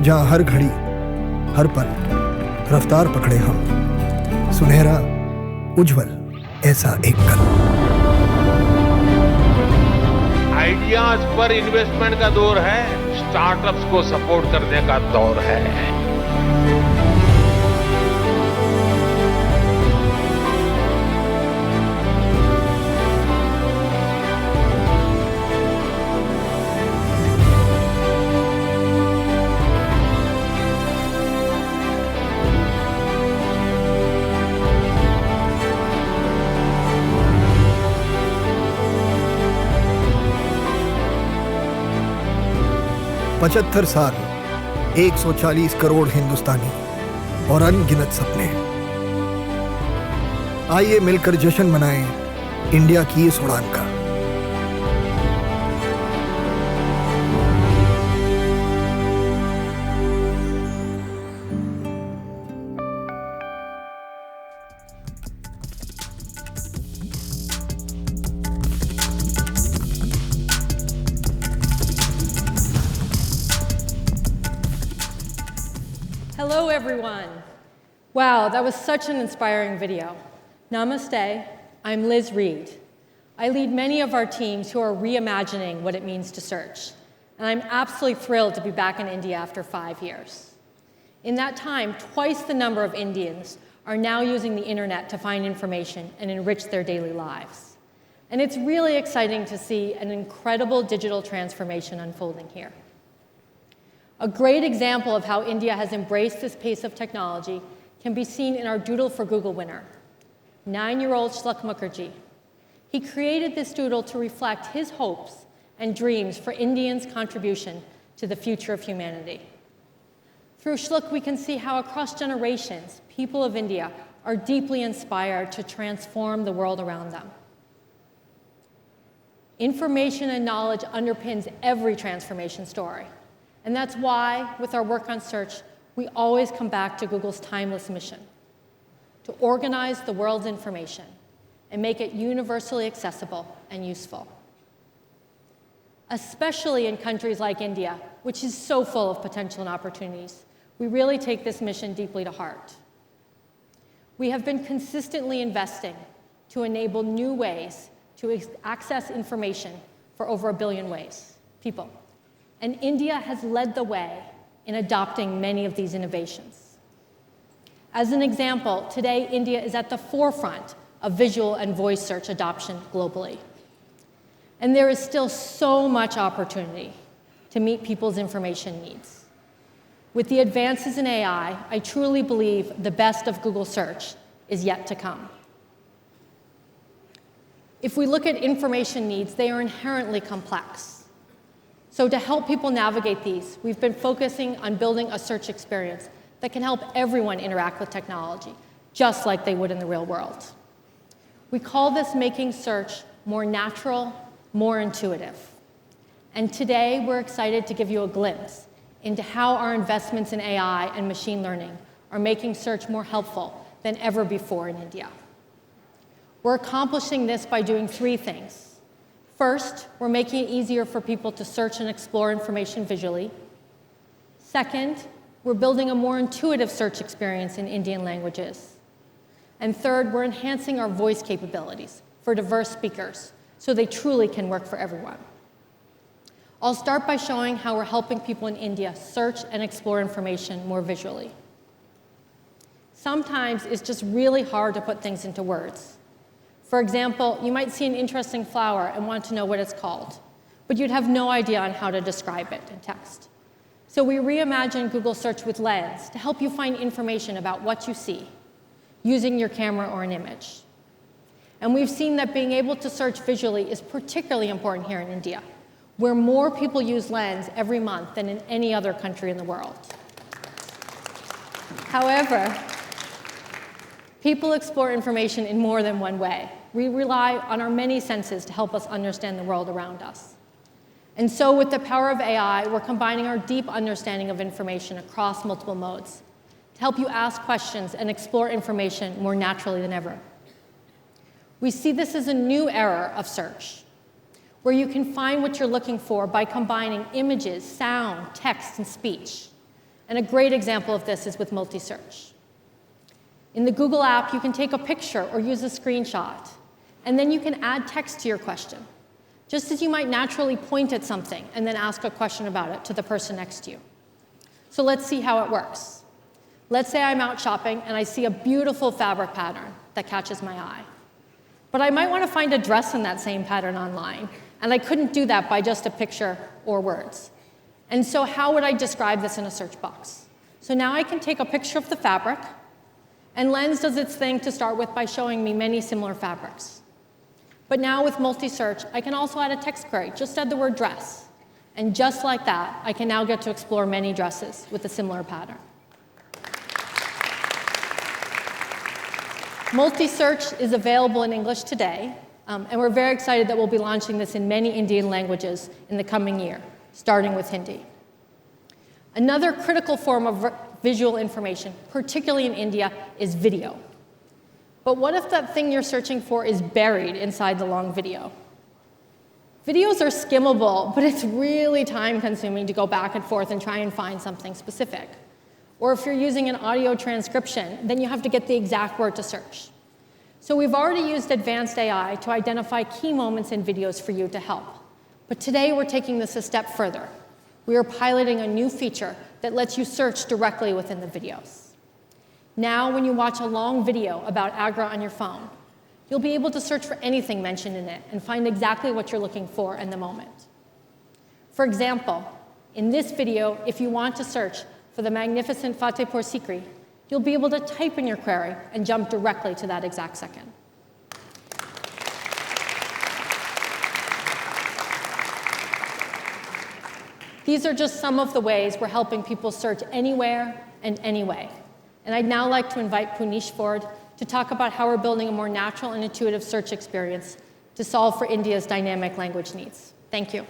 Speaker 10: जहां हर घड़ी हर पल रफ्तार पकड़े हम, सुनहरा उज्जवल ऐसा एक कल।
Speaker 14: आइडियाज पर इन्वेस्टमेंट का दौर है, स्टार्टअप्स को सपोर्ट करने का दौर है।
Speaker 10: पचहत्तर साल, 140 करोड़ हिंदुस्तानी और अनगिनत सपने। आइए मिलकर जश्न मनाएं इंडिया की इस उड़ान का।
Speaker 3: Hello, everyone. Wow, that was such an inspiring video. Namaste, I'm Liz Reed. I lead many of our teams who are reimagining what it means to search. And I'm absolutely thrilled to be back in India after 5 years. In that time, twice the number of Indians are now using the internet to find information and enrich their daily lives. And it's really exciting to see an incredible digital transformation unfolding here. A great example of how India has embraced this pace of technology can be seen in our Doodle for Google winner, 9-year-old Shluk Mukherjee. He created this doodle to reflect his hopes and dreams for Indians' contribution to the future of humanity. Through Shluk, we can see how across generations, people of India are deeply inspired to transform the world around them. Information and knowledge underpins every transformation story. And that's why, with our work on search, we always come back to Google's timeless mission: to organize the world's information and make it universally accessible and useful. Especially in countries like India, which is so full of potential and opportunities, we really take this mission deeply to heart. We have been consistently investing to enable new ways to access information for over 1 billion people. And India has led the way in adopting many of these innovations. As an example, today India is at the forefront of visual and voice search adoption globally. And there is still so much opportunity to meet people's information needs. With the advances in AI, I truly believe the best of Google Search is yet to come. If we look at information needs, they are inherently complex. So to help people navigate these, we've been focusing on building a search experience that can help everyone interact with technology, just like they would in the real world. We call this making search more natural, more intuitive. And today, we're excited to give you a glimpse into how our investments in AI and machine learning are making search more helpful than ever before in India. We're accomplishing this by doing 3 things. First, we're making it easier for people to search and explore information visually. Second, we're building a more intuitive search experience in Indian languages. And third, we're enhancing our voice capabilities for diverse speakers so they truly can work for everyone. I'll start by showing how we're helping people in India search and explore information more visually. Sometimes it's just really hard to put things into words. For example, you might see an interesting flower and want to know what it's called, but you'd have no idea on how to describe it in text. So we reimagined Google Search with Lens to help you find information about what you see, using your camera or an image. And we've seen that being able to search visually is particularly important here in India, where more people use Lens every month than in any other country in the world. However, people explore information in more than one way. We rely on our many senses to help us understand the world around us. And so with the power of AI, we're combining our deep understanding of information across multiple modes to help you ask questions and explore information more naturally than ever. We see this as a new era of search, where you can find what you're looking for by combining images, sound, text, and speech. And a great example of this is with multi-search. In the Google app, you can take a picture or use a screenshot, and then you can add text to your question, just as you might naturally point at something and then ask a question about it to the person next to you. So let's see how it works. Let's say I'm out shopping and I see a beautiful fabric pattern that catches my eye. But I might want to find a dress in that same pattern online, and I couldn't do that by just a picture or words. And so how would I describe this in a search box? So now I can take a picture of the fabric, and Lens does its thing to start with by showing me many similar fabrics. But now with multi-search, I can also add a text query. Just add the word dress. And just like that, I can now get to explore many dresses with a similar pattern. Multi-search is available in English today, and we're very excited that we'll be launching this in many Indian languages in the coming year, starting with Hindi. Another critical form of visual information, particularly in India, is video. But what if that thing you're searching for is buried inside the long video? Videos are skimmable, but it's really time-consuming to go back and forth and try and find something specific. Or if you're using an audio transcription, then you have to get the exact word to search. So we've already used advanced AI to identify key moments in videos for you to help. But today we're taking this a step further. We are piloting a new feature that lets you search directly within the videos. Now, when you watch a long video about Agra on your phone, you'll be able to search for anything mentioned in it and find exactly what you're looking for in the moment. For example, in this video, if you want to search for the magnificent Fatehpur Sikri, you'll be able to type in your query and jump directly to that exact second. These are just some of the ways we're helping people search anywhere and anyway. And I'd now like to invite Punish Ford to talk about how we're building a more natural and intuitive search experience to solve for India's dynamic language needs. Thank you.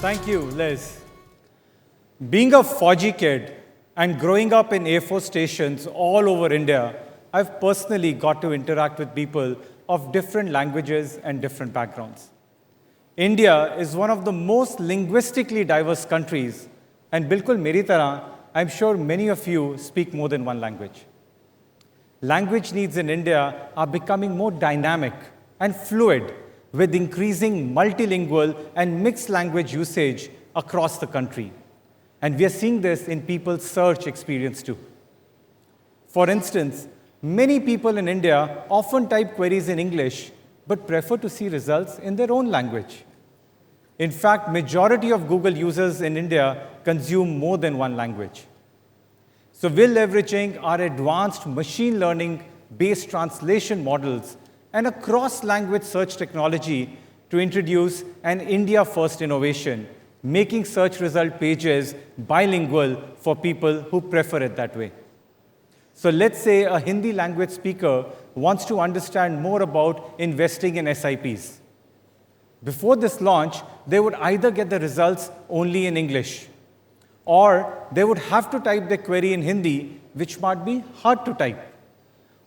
Speaker 15: Thank you, Liz. Being a Fauji kid and growing up in Air Force stations all over India, I've personally got to interact with people of different languages and different backgrounds. India is one of the most linguistically diverse countries, and bilkul meri tarah, I'm sure many of you speak more than one language. Language needs in India are becoming more dynamic and fluid, with increasing multilingual and mixed language usage across the country. And we are seeing this in people's search experience too. For instance, many people in India often type queries in English, but prefer to see results in their own language. In fact, majority of Google users in India consume more than one language. So we're leveraging our advanced machine learning-based translation models and a cross-language search technology to introduce an India-first innovation, making search result pages bilingual for people who prefer it that way. So let's say a Hindi language speaker wants to understand more about investing in SIPs. Before this launch, they would either get the results only in English, or they would have to type their query in Hindi, which might be hard to type,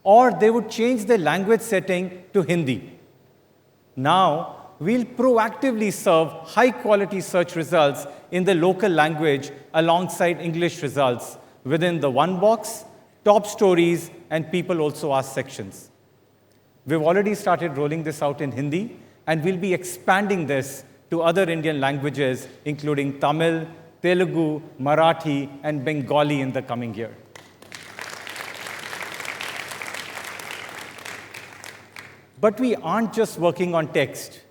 Speaker 15: or they would change their language setting to Hindi. Now, we'll proactively serve high-quality search results in the local language alongside English results within the one box, top stories, and people also ask sections. We've already started rolling this out in Hindi, and we'll be expanding this to other Indian languages, including Tamil, Telugu, Marathi, and Bengali in the coming year. But we aren't just working on text.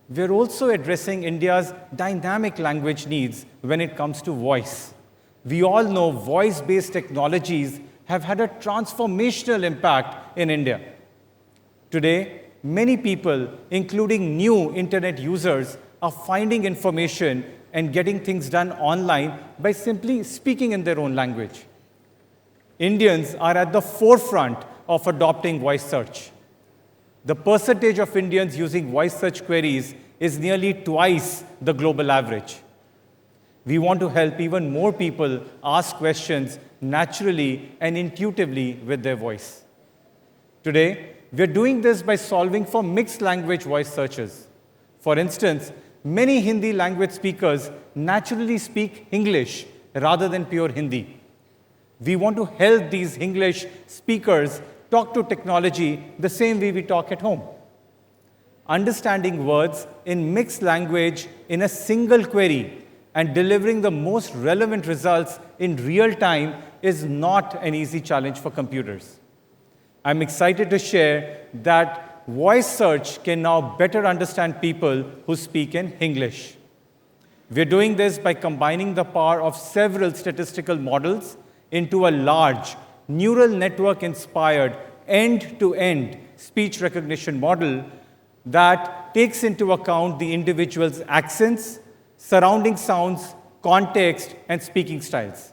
Speaker 15: We're also addressing India's dynamic language needs when it comes to voice. We all know voice-based technologies have had a transformational impact in India. Today, many people, including new internet users, are finding information and getting things done online by simply speaking in their own language. Indians are at the forefront of adopting voice search. The percentage of Indians using voice search queries is nearly twice the global average. We want to help even more people ask questions naturally and intuitively with their voice. Today, we're doing this by solving for mixed language voice searches. For instance, many Hindi language speakers naturally speak English rather than pure Hindi. We want to help these English speakers talk to technology the same way we talk at home. Understanding words in mixed language in a single query and delivering the most relevant results in real time is not an easy challenge for computers. I'm excited to share that voice search can now better understand people who speak in English. We're doing this by combining the power of several statistical models into a large, neural network-inspired, end-to-end speech recognition model that takes into account the individual's accents, surrounding sounds, context, and speaking styles.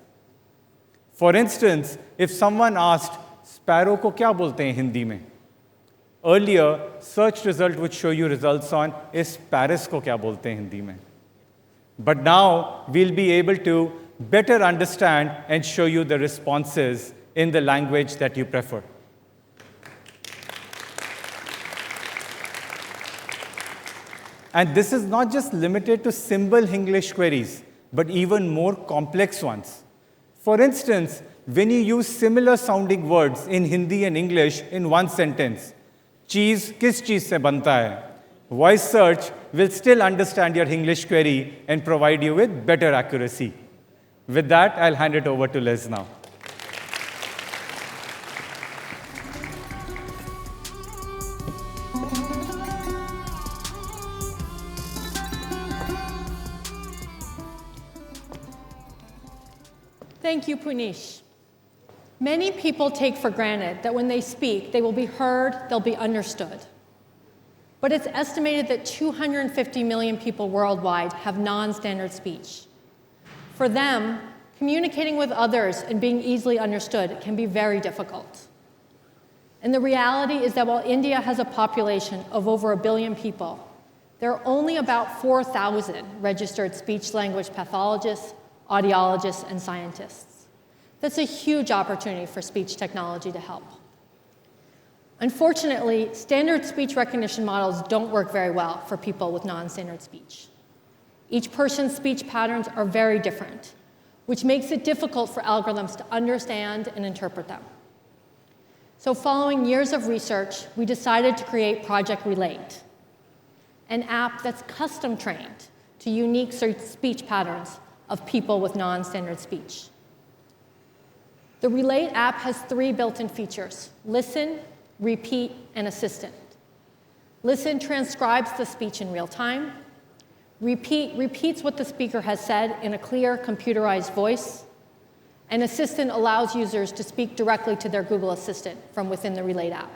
Speaker 15: For instance, if someone asked, "Sparrow ko kya bolte hain Hindi mein?" Earlier, search result would show you results on, "Is Paris ko kya bolte hain Hindi mein?" But now, we'll be able to better understand and show you the responses in the language that you prefer. And this is not just limited to simple English queries, but even more complex ones. For instance, when you use similar sounding words in Hindi and English in one sentence, cheese kis cheez se banta hai, voice search will still understand your English query and provide you with better accuracy. With that, I'll hand it over to Liz now.
Speaker 3: Thank you, Punish. Many people take for granted that when they speak, they will be heard, they'll be understood. But it's estimated that 250 million people worldwide have non-standard speech. For them, communicating with others and being easily understood can be very difficult. And the reality is that while India has a population of over 1 billion people, there are only about 4,000 registered speech-language pathologists, audiologists, and scientists. That's a huge opportunity for speech technology to help. Unfortunately, standard speech recognition models don't work very well for people with non-standard speech. Each person's speech patterns are very different, which makes it difficult for algorithms to understand and interpret them. So following years of research, we decided to create Project Relate, an app that's custom trained to unique speech patterns of people with non-standard speech. The Relate app has 3 built-in features: Listen, Repeat, and Assistant. Listen transcribes the speech in real time. Repeat repeats what the speaker has said in a clear, computerized voice. And Assistant allows users to speak directly to their Google Assistant from within the Relate app.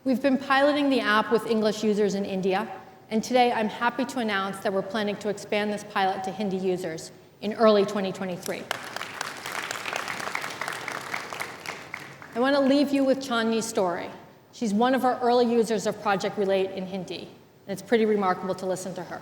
Speaker 3: We've been piloting the app with English users in India, and today I'm happy to announce that we're planning to expand this pilot to Hindi users in early 2023. I want to leave you with Chandni's story. She's one of our early users of Project Relate in Hindi, and it's pretty remarkable to listen to her.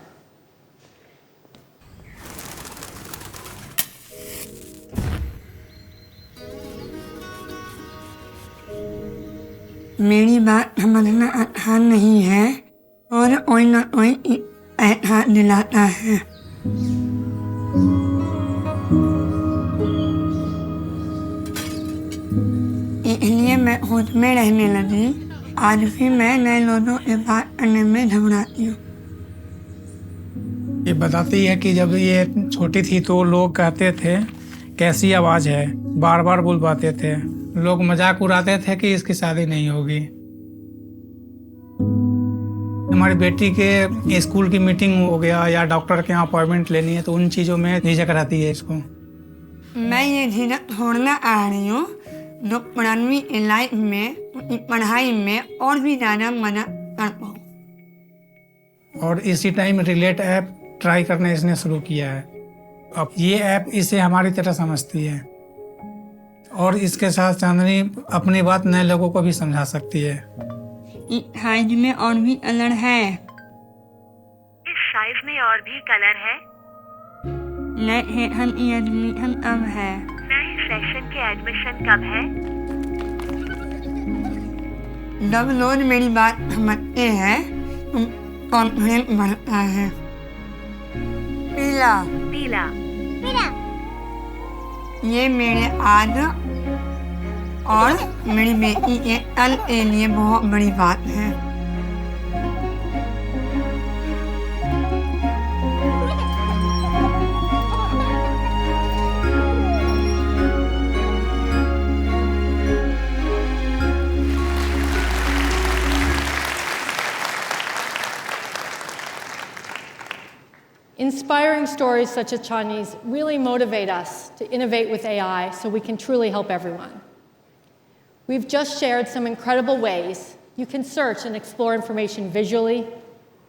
Speaker 16: मेरी बात समझना आसान नहीं है और कोई ना कोई ऐसा दिलाता है। इसलिए मैं खुद में रहने लगी। आज भी मैं नए लोगों से बात करने में घबराती हूँ।
Speaker 17: ये बताती है कि जब ये छोटी थी तो लोग कहते थे कैसी आवाज़ है, बार बार बुलवाते थे। लोग मजाक उड़ाते थे कि इसकी शादी नहीं होगी। हमारी बेटी के स्कूल की मीटिंग हो गया या डॉक्टर के यहाँ अपॉइंटमेंट लेनी है तो उन चीज़ों में झिझक रहती है इसको।
Speaker 16: मैं ये झिझक छोड़ना आ रही हूँ जो पुरानी लाइफ में, पढ़ाई में और भी ज़्यादा मदद कर पाऊँ।
Speaker 17: और इसी टाइम रिलेट ऐप ट्राई करने इसने शुरू किया है। अब ये ऐप इसे हमारी तरह समझती है और इसके साथ चांदनी अपनी बात नए लोगों को भी समझा सकती है।
Speaker 16: इस साइज में और भी कलर है।
Speaker 18: इस साइज में और भी कलर है।
Speaker 16: नए सेशन की एडमिशन कब है?
Speaker 18: नए सेशन के एडमिशन कब है?
Speaker 16: जब लोग मेरी बात समझते हैं तो कॉन्फिडेंस बढ़ता है। पीला
Speaker 18: पीला पीला
Speaker 16: ये मेरे आज और मेरी बेटी के कल के लिए बहुत बड़ी बात है।
Speaker 3: Inspiring stories such as Chandni's really motivate us to innovate with AI so we can truly help everyone. We've just shared some incredible ways you can search and explore information visually,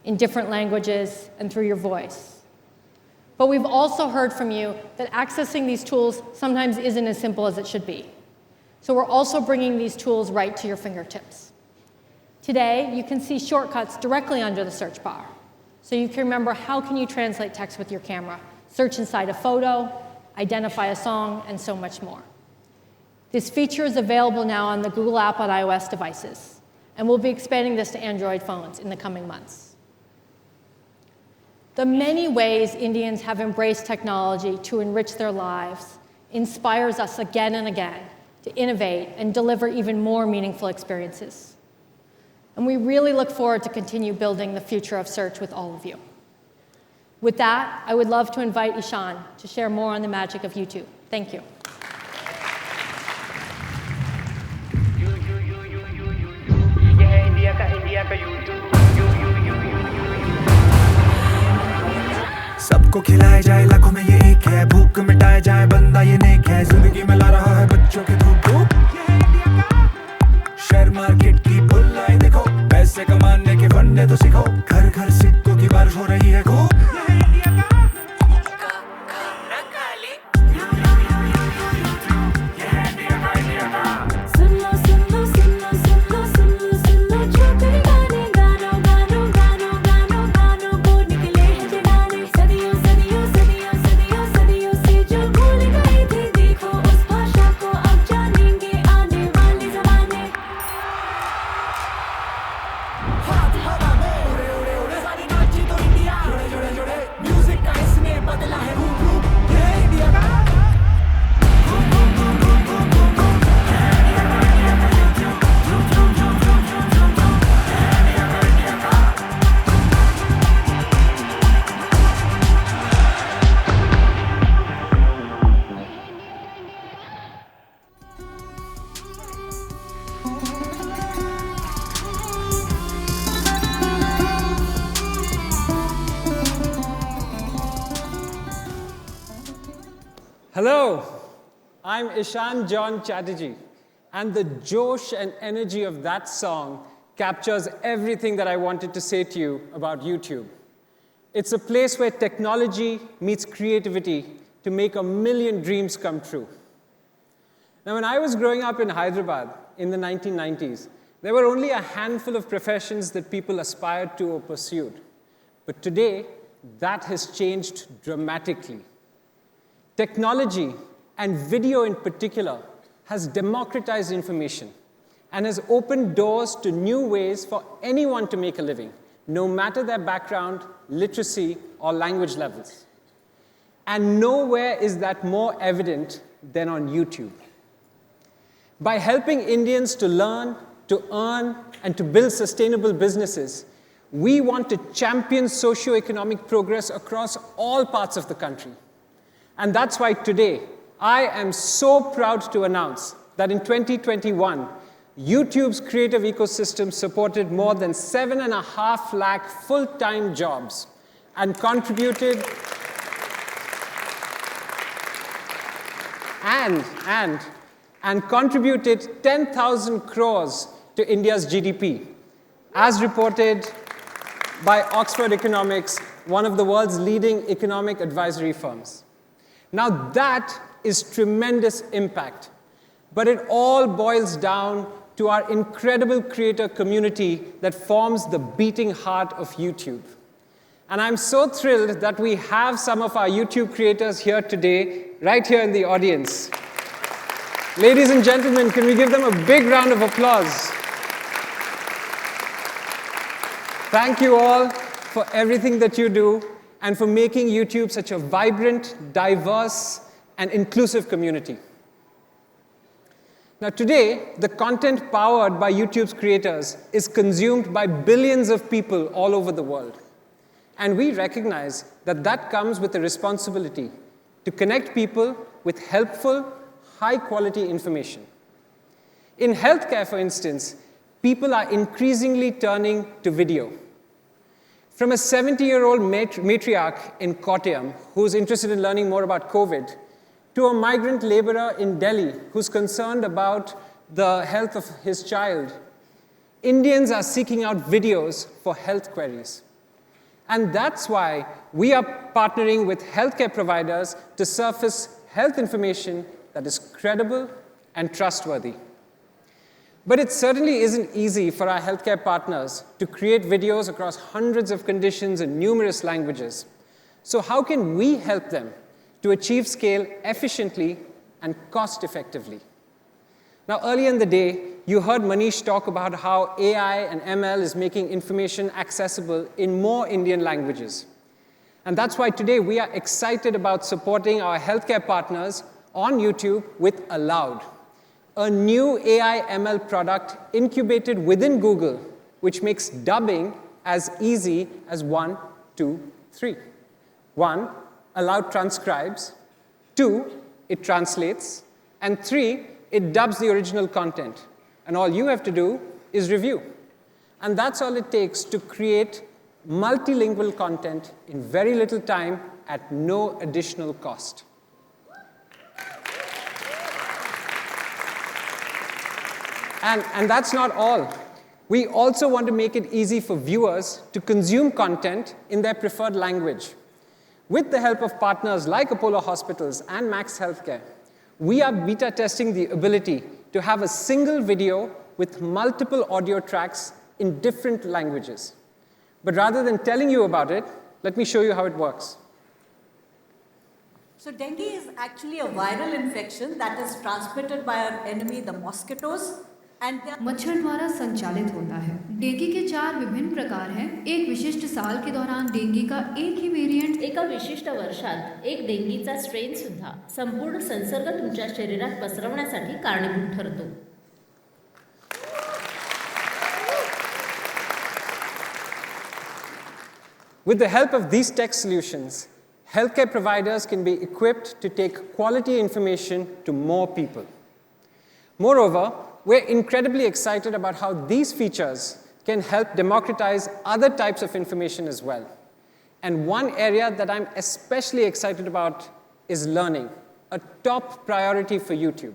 Speaker 3: in different languages, and through your voice. But we've also heard from you that accessing these tools sometimes isn't as simple as it should be. So we're also bringing these tools right to your fingertips. Today, you can see shortcuts directly under the search bar. So you can remember how can you translate text with your camera, search inside a photo, identify a song, and so much more. This feature is available now on the Google app on iOS devices, and we'll be expanding this to Android phones in the coming months. The many ways Indians have embraced technology to enrich their lives inspires us again and again to innovate and deliver even more meaningful experiences. And we really look forward to continue building the future of search with all of you. With that, I would love to invite Ishan to share more on the magic of YouTube. Thank you.
Speaker 19: सबको खिलाया जाए लाखों में ये एक है भूख मिटाया जाए बंदा ये नेक है जिंदगी में ला रहा है बच्चों के धूप धूप शेयर मार्केट की बुल्लाई देखो पैसे कमाने के फंडे तो सीखो घर घर सिक्कों की बारिश हो रही है खूब
Speaker 21: Hello, I'm Ishan John Chatterjee, and the josh and energy of that song captures everything that I wanted to say to you about YouTube. It's a place where technology meets creativity to make a million dreams come true. Now, when I was growing up in Hyderabad in the 1990s, there were only a handful of professions that people aspired to or pursued. But today, that has changed dramatically. Technology, and video in particular, has democratized information and has opened doors to new ways for anyone to make a living, no matter their background, literacy, or language levels. And nowhere is that more evident than on YouTube. By helping Indians to learn, to earn, and to build sustainable businesses, we want to champion socioeconomic progress across all parts of the country. And that's why today, I am so proud to announce that in 2021, YouTube's creative ecosystem supported more than 7.5 lakh full-time jobs and contributed contributed 10,000 crores to India's GDP, as reported by Oxford Economics, one of the world's leading economic advisory firms. Now that is tremendous impact, but it all boils down to our incredible creator community that forms the beating heart of YouTube. And I'm so thrilled that we have some of our YouTube creators here today, right here in the audience. Ladies and gentlemen, can we give them a big round of applause? Thank you all for everything that you do and for making YouTube such a vibrant, diverse, and inclusive community. Now today, the content powered by YouTube's creators is consumed by billions of people all over the world. And we recognize that that comes with a responsibility to connect people with helpful, high-quality information. In healthcare, for instance, people are increasingly turning to video. From a 70-year-old matriarch in Kottayam who's interested in learning more about COVID, to a migrant laborer in Delhi who's concerned about the health of his child, Indians are seeking out videos for health queries. And that's why we are partnering with healthcare providers to surface health information that is credible and trustworthy. But it certainly isn't easy for our healthcare partners to create videos across hundreds of conditions in numerous languages. So how can we help them to achieve scale efficiently and cost-effectively? Now, earlier in the day, you heard Manish talk about how AI and ML is making information accessible in more Indian languages. And that's why today we are excited about supporting our healthcare partners on YouTube with Aloud, a new AI ML product incubated within Google, which makes dubbing as easy as 1, 2, 3. 1, Aloud transcribes. 2, it translates. And 3, it dubs the original content. And all you have to do is review. And that's all it takes to create multilingual content in very little time at no additional cost. And that's not all. We also want to make it easy for viewers to consume content in their preferred language. With the help of partners like Apollo Hospitals and Max Healthcare, we are beta testing the ability to have a single video with multiple audio tracks in different languages. But rather than telling you about it, let me show you how it works.
Speaker 4: So dengue is actually a viral infection that is transmitted by our enemy, the mosquitoes.
Speaker 20: मच्छर द्वारा संचालित होता है। Dengue के 4 विभिन्न प्रकार हैं। एक विशिष्ट साल के दौरान डेंगू का एक ही वेरिएंट,
Speaker 2: एका विशिष्ट वर्षात एक डेंगीचा स्ट्रेन सुद्धा संपूर्ण संसर्ग तुमच्या शरीरात पसरवण्यासाठी कारणीभूत ठरतो.
Speaker 21: With the help of these tech solutions, healthcare providers can be equipped to take quality information to more people. Moreover, we're incredibly excited about how these features can help democratize other types of information as well. And one area that I'm especially excited about is learning, a top priority for YouTube.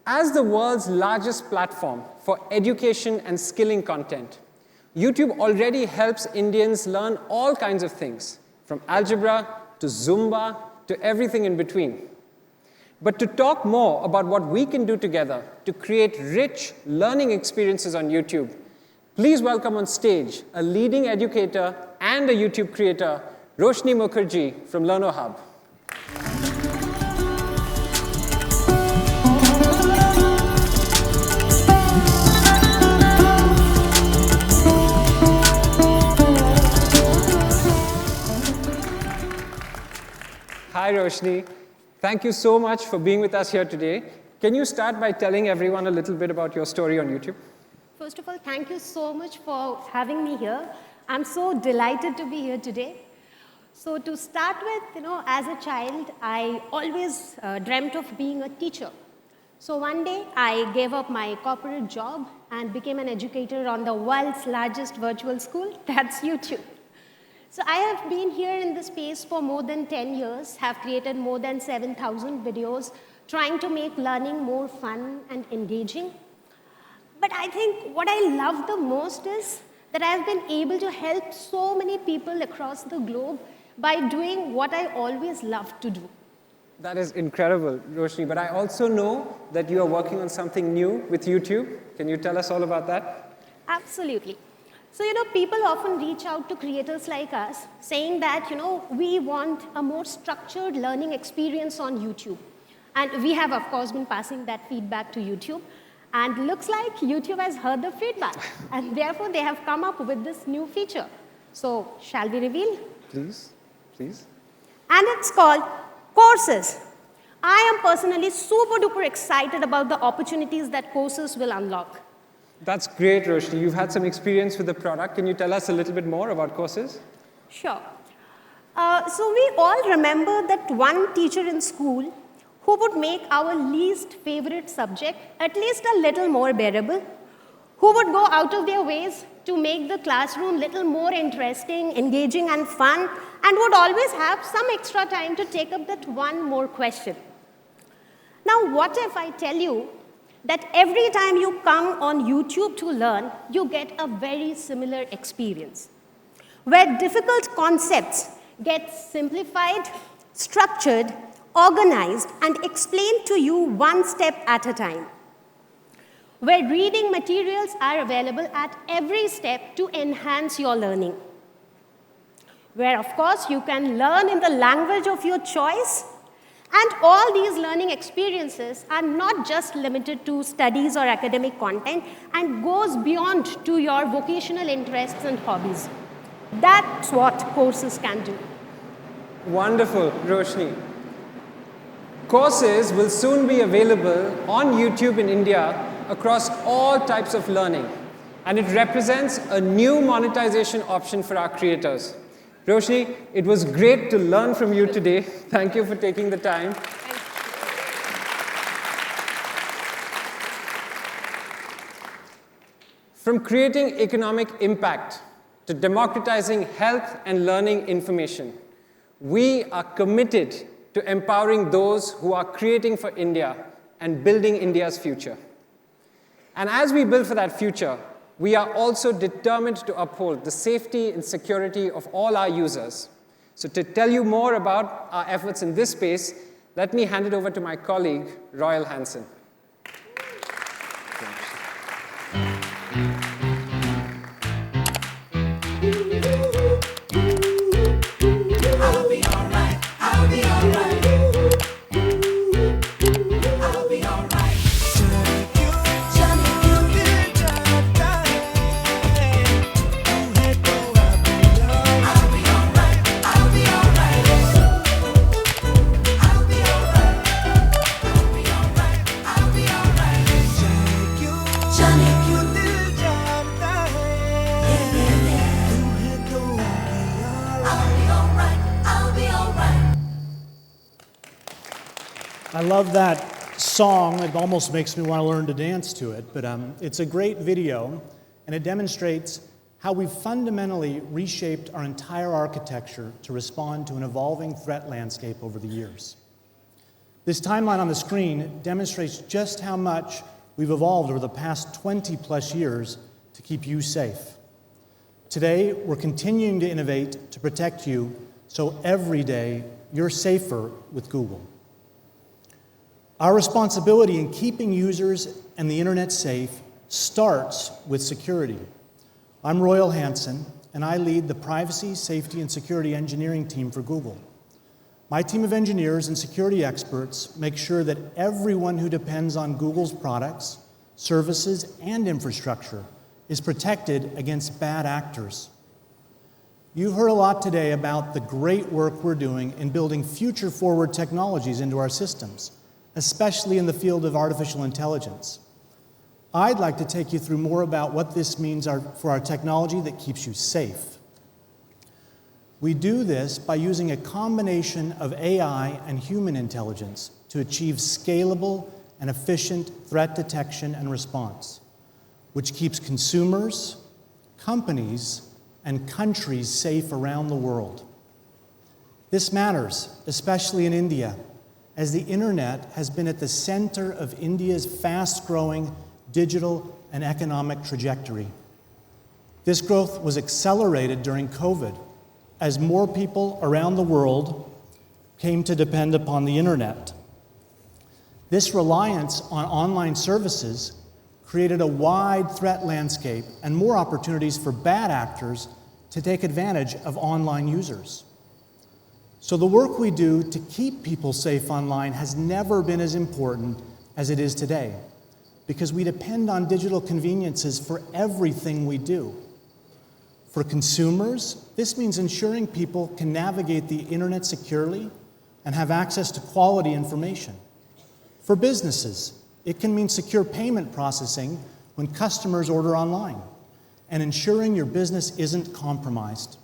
Speaker 21: As the world's largest platform for education and skilling content, YouTube already helps Indians learn all kinds of things, from algebra to Zumba to everything in between. But to talk more about what we can do together to create rich learning experiences on YouTube, please welcome on stage a leading educator and a YouTube creator, Roshni Mukherjee from LearnerHub. Hi, Roshni. Thank you so much for being with us here today. Can you start by telling everyone a little bit about your story on YouTube?
Speaker 22: First of all, thank you so much for having me here. I'm so delighted to be here today. So to start with, as a child, I always dreamt of being a teacher. So one day, I gave up my corporate job and became an educator on the world's largest virtual school, that's YouTube. So I have been here in this space for more than 10 years, have created more than 7,000 videos, trying to make learning more fun and engaging. But I think what I love the most is that I've been able to help so many people across the globe by doing what I always loved to do.
Speaker 21: That is incredible, Roshni. But I also know that you are working on something new with YouTube. Can you tell us all about that?
Speaker 22: Absolutely. So, people often reach out to creators like us saying that, we want a more structured learning experience on YouTube. And we have, of course, been passing that feedback to YouTube. And looks like YouTube has heard the feedback. And therefore, they have come up with this new feature. So, shall we reveal?
Speaker 21: Please, please.
Speaker 22: And it's called Courses. I am personally super duper excited about the opportunities that Courses will unlock.
Speaker 21: That's great, Roshni. You've had some experience with the product. Can you tell us a little bit more about Courses?
Speaker 22: Sure. So we all remember that one teacher in school who would make our least favorite subject at least a little more bearable, who would go out of their ways to make the classroom a little more interesting, engaging, and fun, and would always have some extra time to take up that one more question. Now, what if I tell you that every time you come on YouTube to learn, you get a very similar experience, where difficult concepts get simplified, structured, organized, and explained to you one step at a time, where reading materials are available at every step to enhance your learning, where, of course, you can learn in the language of your choice. And all these learning experiences are not just limited to studies or academic content and goes beyond to your vocational interests and hobbies. That's what courses can do.
Speaker 21: Wonderful, Roshni. Courses will soon be available on YouTube in India across all types of learning, and it represents a new monetization option for our creators. Roshni, it was great to learn from you today. Thank you for taking the time. From creating economic impact to democratizing health and learning information, we are committed to empowering those who are creating for India and building India's future. And as we build for that future, we are also determined to uphold the safety and security of all our users. So to tell you more about our efforts in this space, let me hand it over to my colleague, Royal Hansen.
Speaker 6: I love that song. It almost makes me want to learn to dance to it, but it's a great video, and it demonstrates how we've fundamentally reshaped our entire architecture to respond to an evolving threat landscape over the years. This timeline on the screen demonstrates just how much we've evolved over the past 20 plus years to keep you safe. Today, we're continuing to innovate to protect you, so every day you're safer with Google. Our responsibility in keeping users and the internet safe starts with security. I'm Royal Hansen, and I lead the privacy, safety, and security engineering team for Google. My team of engineers and security experts make sure that everyone who depends on Google's products, services, and infrastructure is protected against bad actors. You heard a lot today about the great work we're doing in building future-forward technologies into our systems, especially in the field of artificial intelligence. I'd like to take you through more about what this means for our technology that keeps you safe. We do this by using a combination of AI and human intelligence to achieve scalable and efficient threat detection and response, which keeps consumers, companies, and countries safe around the world. This matters, especially in India, as the internet has been at the center of India's fast-growing digital and economic trajectory. This growth was accelerated during COVID, as more people around the world came to depend upon the internet. This reliance on online services created a wide threat landscape and more opportunities for bad actors to take advantage of online users. So the work we do to keep people safe online has never been as important as it is today, because we depend on digital conveniences for everything we do. For consumers, this means ensuring people can navigate the internet securely and have access to quality information. For businesses, it can mean secure payment processing when customers order online and ensuring your business isn't compromised.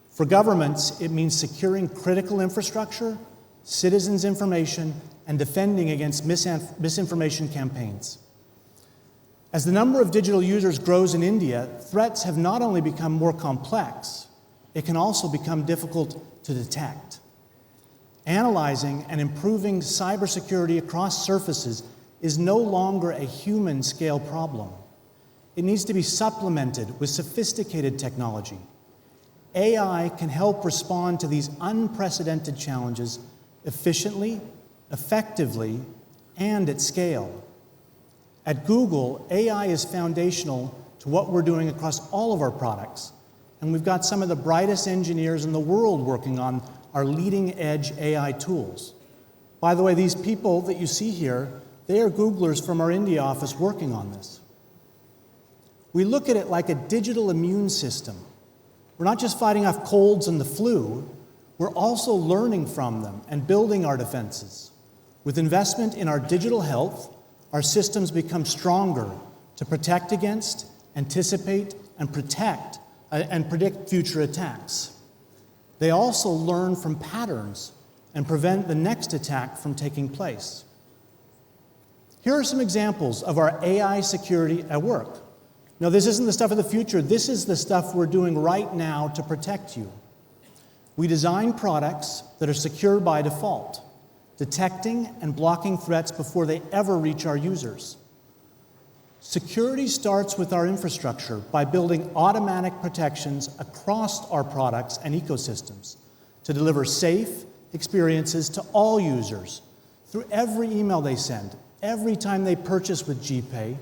Speaker 6: For governments, it means securing critical infrastructure, citizens' information, and defending against misinformation campaigns. As the number of digital users grows in India, threats have not only become more complex, it can also become difficult to detect. Analyzing and improving cybersecurity across surfaces is no longer a human-scale problem. It needs to be supplemented with sophisticated technology. AI can help respond to these unprecedented challenges efficiently, effectively, and at scale. At Google, AI is foundational to what we're doing across all of our products, and we've got some of the brightest engineers in the world working on our leading-edge AI tools. By the way, these people that you see here, they are Googlers from our India office working on this. We look at it like a digital immune system. We're not just fighting off colds and the flu, we're also learning from them and building our defenses. With investment in our digital health, our systems become stronger to protect against, anticipate, and predict future attacks. They also learn from patterns and prevent the next attack from taking place. Here are some examples of our AI security at work. Now, this isn't the stuff of the future. This is the stuff we're doing right now to protect you. We design products that are secure by default, detecting and blocking threats before they ever reach our users. Security starts with our infrastructure by building automatic protections across our products and ecosystems to deliver safe experiences to all users through every email they send, every time they purchase with GPay,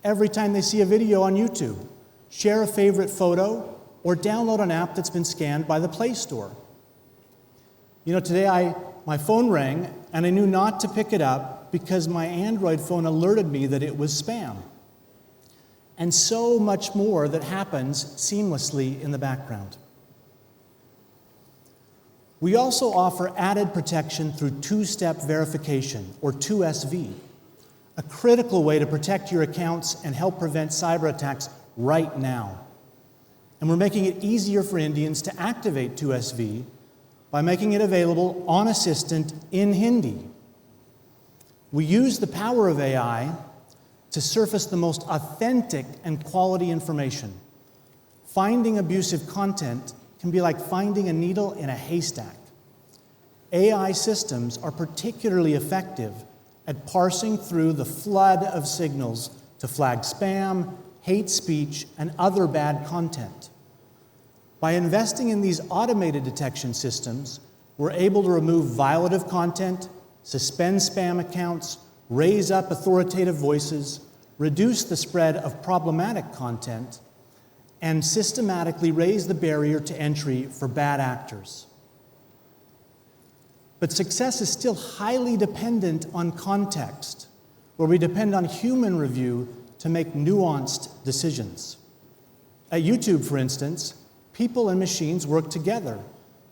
Speaker 6: every time they see a video on YouTube, share a favorite photo, or download an app that's been scanned by the Play Store. You know, today my phone rang and I knew not to pick it up because my Android phone alerted me that it was spam. And so much more that happens seamlessly in the background. We also offer added protection through two-step verification, or 2SV, a critical way to protect your accounts and help prevent cyber attacks right now. And we're making it easier for Indians to activate 2SV by making it available on Assistant in Hindi. We use the power of AI to surface the most authentic and quality information. Finding abusive content can be like finding a needle in a haystack. AI systems are particularly effective at parsing through the flood of signals to flag spam, hate speech, and other bad content. By investing in these automated detection systems, we're able to remove violative content, suspend spam accounts, raise up authoritative voices, reduce the spread of problematic content, and systematically raise the barrier to entry for bad actors. But success is still highly dependent on context, where we depend on human review to make nuanced decisions. At YouTube, for instance, people and machines work together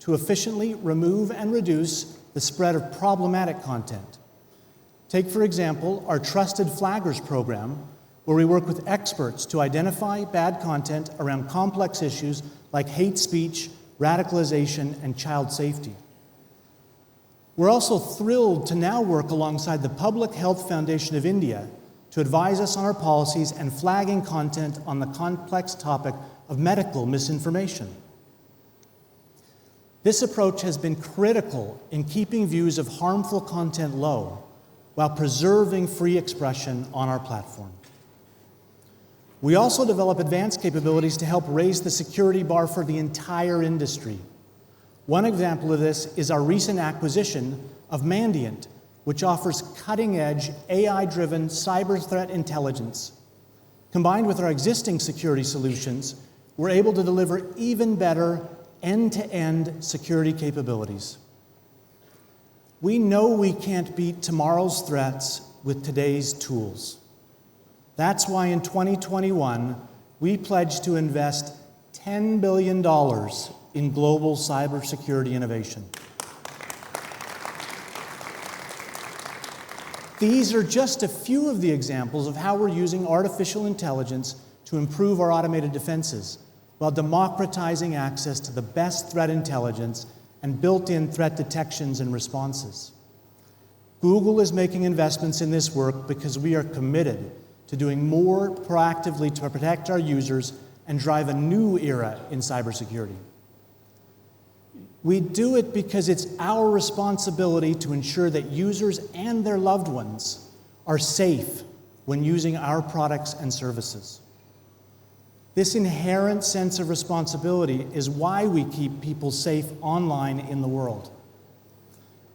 Speaker 6: to efficiently remove and reduce the spread of problematic content. Take, for example, our Trusted Flaggers program, where we work with experts to identify bad content around complex issues like hate speech, radicalization, and child safety. We're also thrilled to now work alongside the Public Health Foundation of India to advise us on our policies and flagging content on the complex topic of medical misinformation. This approach has been critical in keeping views of harmful content low while preserving free expression on our platform. We also develop advanced capabilities to help raise the security bar for the entire industry. One example of this is our recent acquisition of Mandiant, which offers cutting-edge AI-driven cyber threat intelligence. Combined with our existing security solutions, we're able to deliver even better end-to-end security capabilities. We know we can't beat tomorrow's threats with today's tools. That's why in 2021, we pledged to invest $10 billion in global cybersecurity innovation. These are just a few of the examples of how we're using artificial intelligence to improve our automated defenses while democratizing access to the best threat intelligence and built-in threat detections and responses. Google is making investments in this work because we are committed to doing more proactively to protect our users and drive a new era in cybersecurity. We do it because it's our responsibility to ensure that users and their loved ones are safe when using our products and services. This inherent sense of responsibility is why we keep people safe online in the world.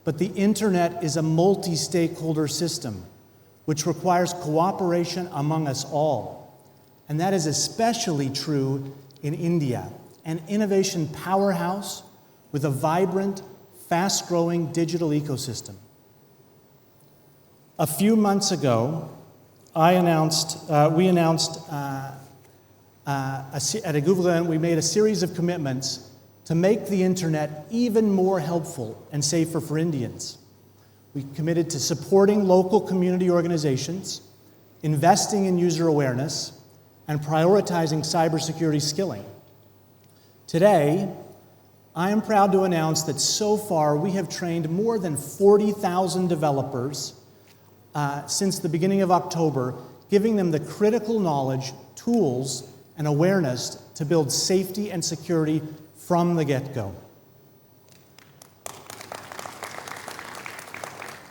Speaker 6: But the internet is a multi-stakeholder system, which requires cooperation among us all. And that is especially true in India, an innovation powerhouse with a vibrant, fast-growing digital ecosystem. A few months ago, we announced at a Google event, we made a series of commitments to make the internet even more helpful and safer for Indians. We committed to supporting local community organizations, investing in user awareness, and prioritizing cybersecurity skilling. Today, I am proud to announce that so far we have trained more than 40,000 developers since the beginning of October, giving them the critical knowledge, tools, and awareness to build safety and security from the get-go.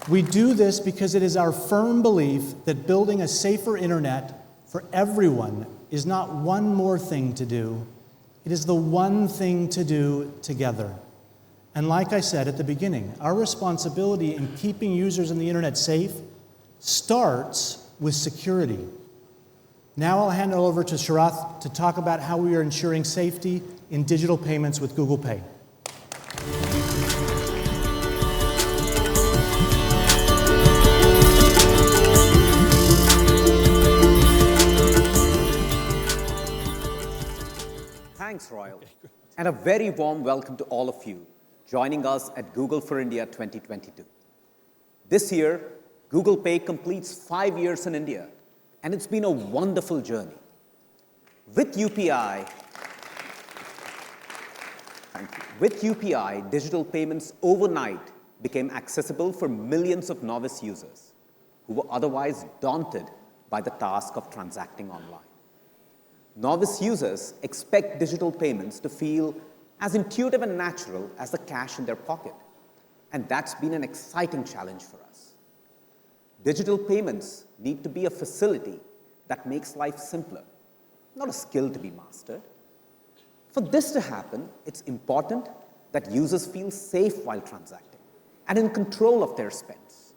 Speaker 6: We do this because it is our firm belief that building a safer internet for everyone is not one more thing to do, it is the one thing to do together. And like I said at the beginning, our responsibility in keeping users on the internet safe starts with security. Now I'll hand it over to Sharath to talk about how we are ensuring safety in digital payments with Google Pay.
Speaker 1: Thanks, Royal. And a very warm welcome to all of you joining us at Google for India 2022. This year, Google Pay completes 5 years in India, and it's been a wonderful journey. With UPI, digital payments overnight became accessible for millions of novice users who were otherwise daunted by the task of transacting online. Novice users expect digital payments to feel as intuitive and natural as the cash in their pocket, and that's been an exciting challenge for us. Digital payments need to be a facility that makes life simpler, not a skill to be mastered. For this to happen, it's important that users feel safe while transacting and in control of their spends,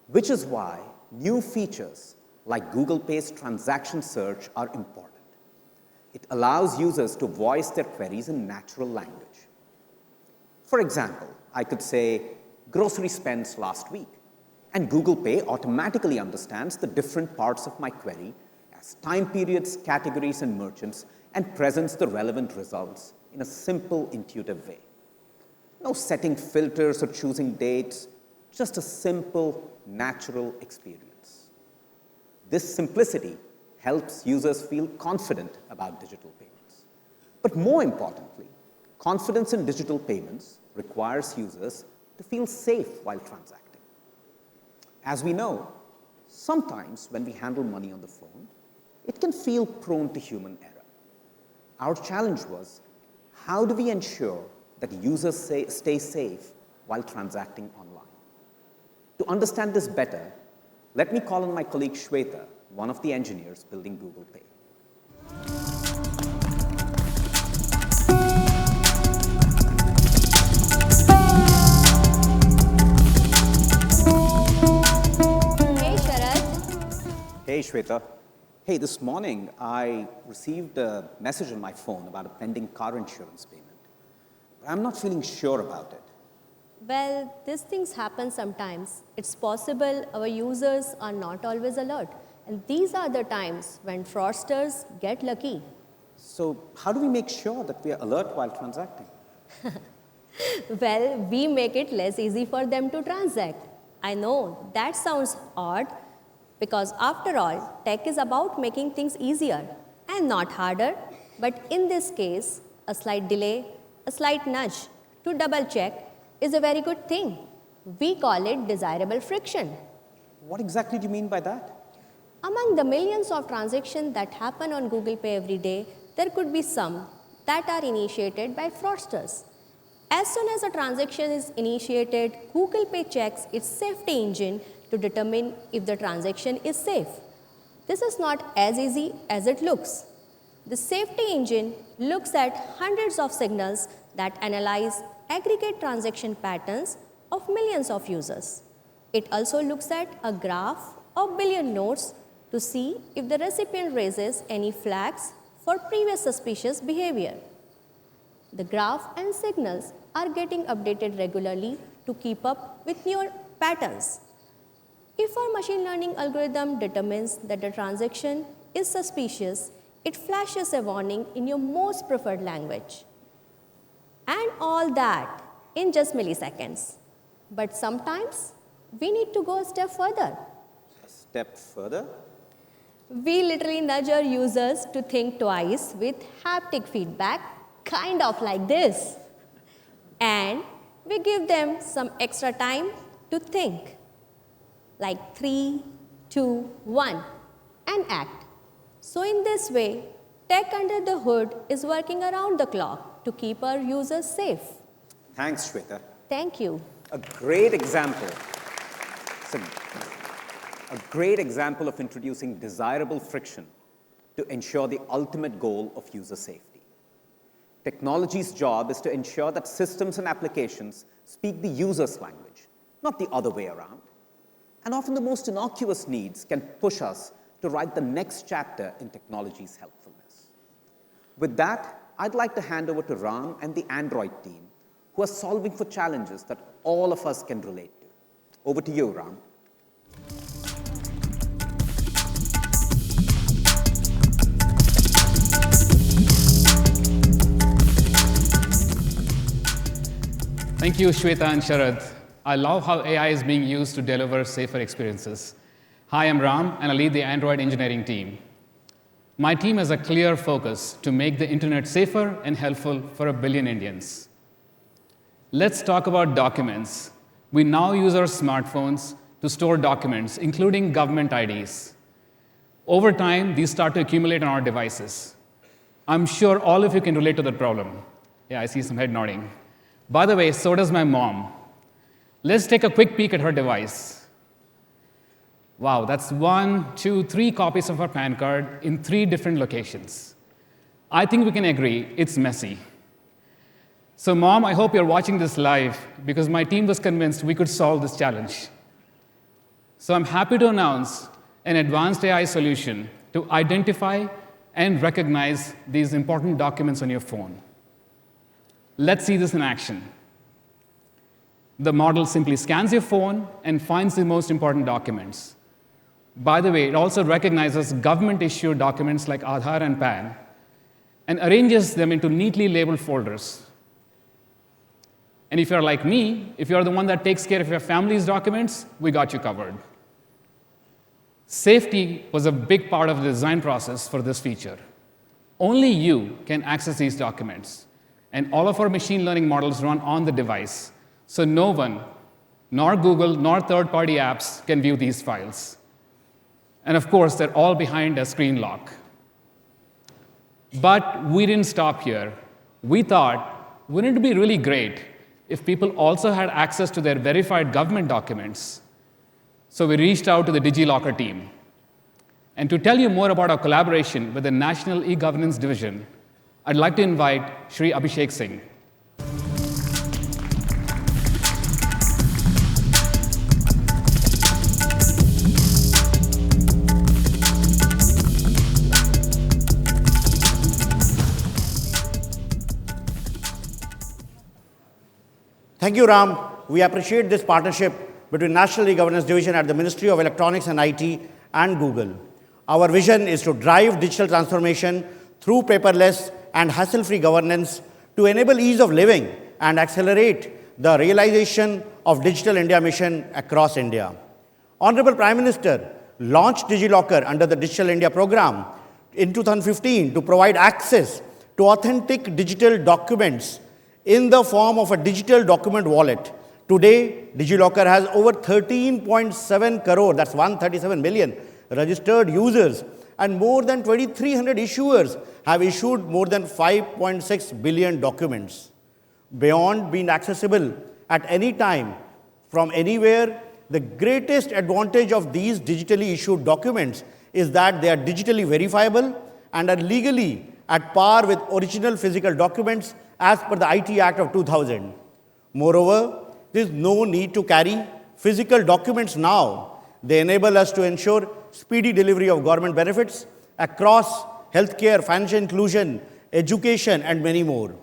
Speaker 1: which is why new features like Google Pay's transaction search are important. It allows users to voice their queries in natural language. For example, I could say, grocery spends last week, and Google Pay automatically understands the different parts of my query as time periods, categories, and merchants, and presents the relevant results in a simple, intuitive way. No setting filters or choosing dates, just a simple, natural experience. This simplicity helps users feel confident about digital payments. But more importantly, confidence in digital payments requires users to feel safe while transacting. As we know, sometimes when we handle money on the phone, it can feel prone to human error. Our challenge was, how do we ensure that users stay safe while transacting online? To understand this better, let me call on my colleague Shweta, one of the engineers building Google Pay.
Speaker 22: Hey, Sharad.
Speaker 1: Hey, Shweta. Hey, this morning I received a message on my phone about a pending car insurance payment. But I'm not feeling sure about it.
Speaker 22: Well, these things happen sometimes. It's possible our users are not always alert. And these are the times when fraudsters get lucky.
Speaker 1: So how do we make sure that we are alert while transacting?
Speaker 22: Well, we make it less easy for them to transact. I know that sounds odd because after all, tech is about making things easier and not harder. But in this case, a slight delay, a slight nudge to double check is a very good thing. We call it desirable friction.
Speaker 1: What exactly do you mean by that?
Speaker 22: Among the millions of transactions that happen on Google Pay every day, there could be some that are initiated by fraudsters. As soon as a transaction is initiated, Google Pay checks its safety engine to determine if the transaction is safe. This is not as easy as it looks. The safety engine looks at hundreds of signals that analyze aggregate transaction patterns of millions of users. It also looks at a graph of billion notes to see if the recipient raises any flags for previous suspicious behavior. The graph and signals are getting updated regularly to keep up with newer patterns. If our machine learning algorithm determines that the transaction is suspicious,
Speaker 5: It flashes a warning in your most preferred language. And all that in just milliseconds. But sometimes we need to go a step further.
Speaker 1: A step further?
Speaker 5: We literally nudge our users to think twice with haptic feedback, kind of like this. And we give them some extra time to think, like 3, 2, 1, and act. So in this way, tech under the hood is working around the clock to keep our users safe.
Speaker 1: Thanks, Shweta.
Speaker 5: Thank you.
Speaker 1: A great example. A great example of introducing desirable friction to ensure the ultimate goal of user safety. Technology's job is to ensure that systems and applications speak the user's language, not the other way around. And often the most innocuous needs can push us to write the next chapter in technology's helpfulness. With that, I'd like to hand over to Ram and the Android team, who are solving for challenges that all of us can relate to. Over to you, Ram.
Speaker 8: Thank you, Shweta and Sharad. I love how AI is being used to deliver safer experiences. Hi, I'm Ram, and I lead the Android engineering team. My team has a clear focus to make the internet safer and helpful for 1 billion Indians. Let's talk about documents. We now use our smartphones to store documents, including government IDs. Over time, these start to accumulate on our devices. I'm sure all of you can relate to that problem. Yeah, I see some head nodding. By the way, so does my mom. Let's take a quick peek at her device. Wow, that's 1, 2, 3 copies of her PAN card in 3 different locations. I think we can agree it's messy. So, Mom, I hope you're watching this live because my team was convinced we could solve this challenge. So I'm happy to announce an advanced AI solution to identify and recognize these important documents on your phone. Let's see this in action. The model simply scans your phone and finds the most important documents. By the way, it also recognizes government-issued documents like Aadhaar and PAN and arranges them into neatly labeled folders. And if you're like me, if you're the one that takes care of your family's documents, we got you covered. Safety was a big part of the design process for this feature. Only you can access these documents, and all of our machine learning models run on the device, so no one, nor Google, nor third-party apps can view these files. And of course, they're all behind a screen lock. But we didn't stop here. We thought, wouldn't it be really great if people also had access to their verified government documents? So we reached out to the DigiLocker team. And to tell you more about our collaboration with the National E-Governance Division, I'd like to invite Shri Abhishek Singh.
Speaker 9: Thank you, Ram. We appreciate this partnership between National E-Governance Division at the Ministry of Electronics and IT and Google. Our vision is to drive digital transformation through paperless and hassle-free governance to enable ease of living and accelerate the realization of Digital India mission across India. Honorable Prime Minister launched DigiLocker under the Digital India program in 2015 to provide access to authentic digital documents in the form of a digital document wallet. Today, DigiLocker has over 13.7 crore, that's 137 million, registered users, and more than 2,300 issuers have issued more than 5.6 billion documents. Beyond being accessible at any time, from anywhere, the greatest advantage of these digitally issued documents is that they are digitally verifiable and are legally at par with original physical documents as per the IT Act of 2000. Moreover, there is no need to carry physical documents now. They enable us to ensure speedy delivery of government benefits across healthcare, financial inclusion, education, and many more.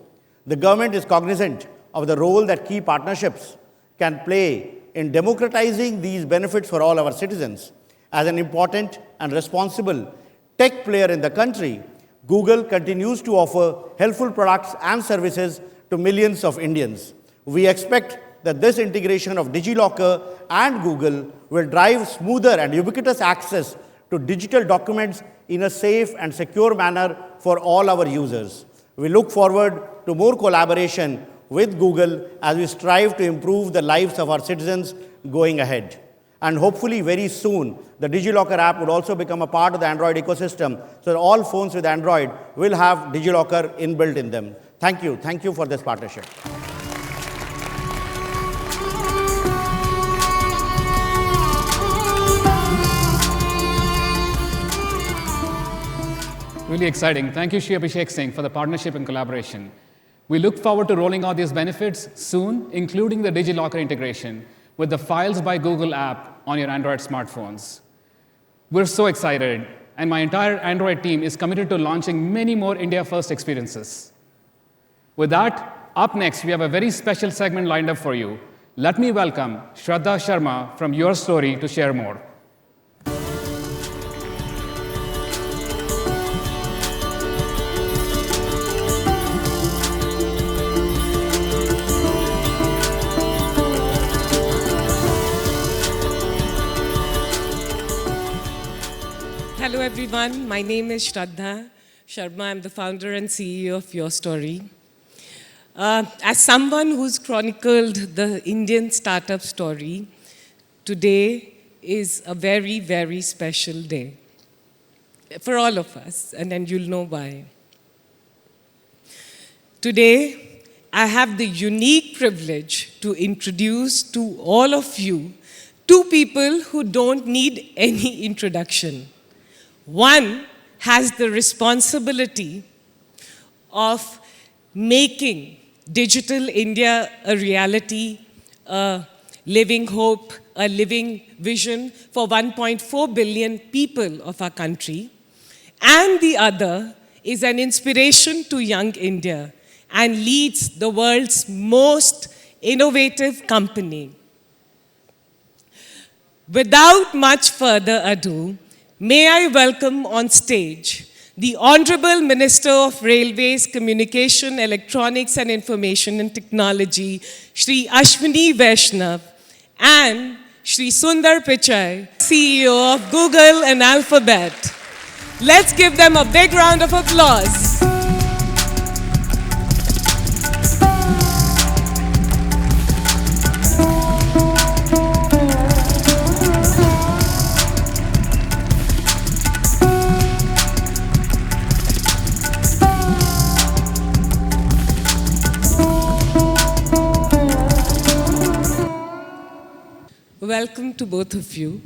Speaker 9: The government is cognizant of the role that key partnerships can play in democratizing these benefits for all our citizens. As an important and responsible tech player in the country, Google continues to offer helpful products and services to millions of Indians. We expect that this integration of DigiLocker and Google will drive smoother and ubiquitous access to digital documents in a safe and secure manner for all our users. We look forward to more collaboration with Google as we strive to improve the lives of our citizens going ahead. And hopefully very soon, the DigiLocker app would also become a part of the Android ecosystem, so that all phones with Android will have DigiLocker inbuilt in them. Thank you. Thank you for this partnership.
Speaker 8: Really exciting. Thank you, Shri Abhishek Singh, for the partnership and collaboration. We look forward to rolling out these benefits soon, including the DigiLocker integration with the Files by Google app on your Android smartphones. We're so excited, and my entire Android team is committed to launching many more India-first experiences. With that, up next, we have a very special segment lined up for you. Let me welcome Shraddha Sharma from Your Story to share more.
Speaker 7: Hello everyone, my name is Shraddha Sharma. I'm the founder and CEO of Your Story. As someone who's chronicled the Indian startup story, today is a very, very special day for all of us, and then you'll know why. Today, I have the unique privilege to introduce to all of you two people who don't need any introduction. One has the responsibility of making Digital India a reality, a living hope, a living vision for 1.4 billion people of our country. And the other is an inspiration to young India and leads the world's most innovative company. Without much further ado, may I welcome on stage the Honorable Minister of Railways, Communication, Electronics and Information and Technology, Shri Ashwini Vaishnav, and Shri Sundar Pichai, CEO of Google and Alphabet. Let's give them a big round of applause. Welcome to both of you.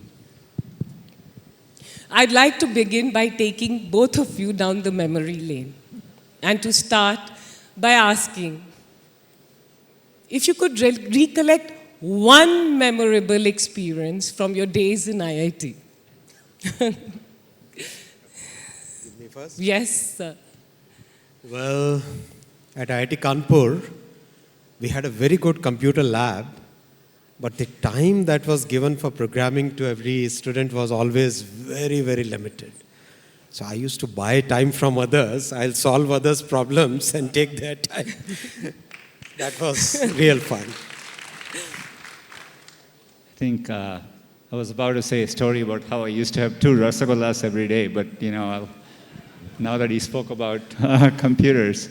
Speaker 7: I'd like to begin by taking both of you down the memory lane, and to start by asking if you could recollect one memorable experience from your days in IIT.
Speaker 12: Me first?
Speaker 7: Yes, sir.
Speaker 12: Well, at IIT Kanpur, we had a very good computer lab, but the time that was given for programming to every student was always very, very limited. So I used to buy time from others. I'll solve others' problems and take their time. That was real fun.
Speaker 23: I think I was about to say a story about how I used to have 2 rasagollas every day, but now that he spoke about computers,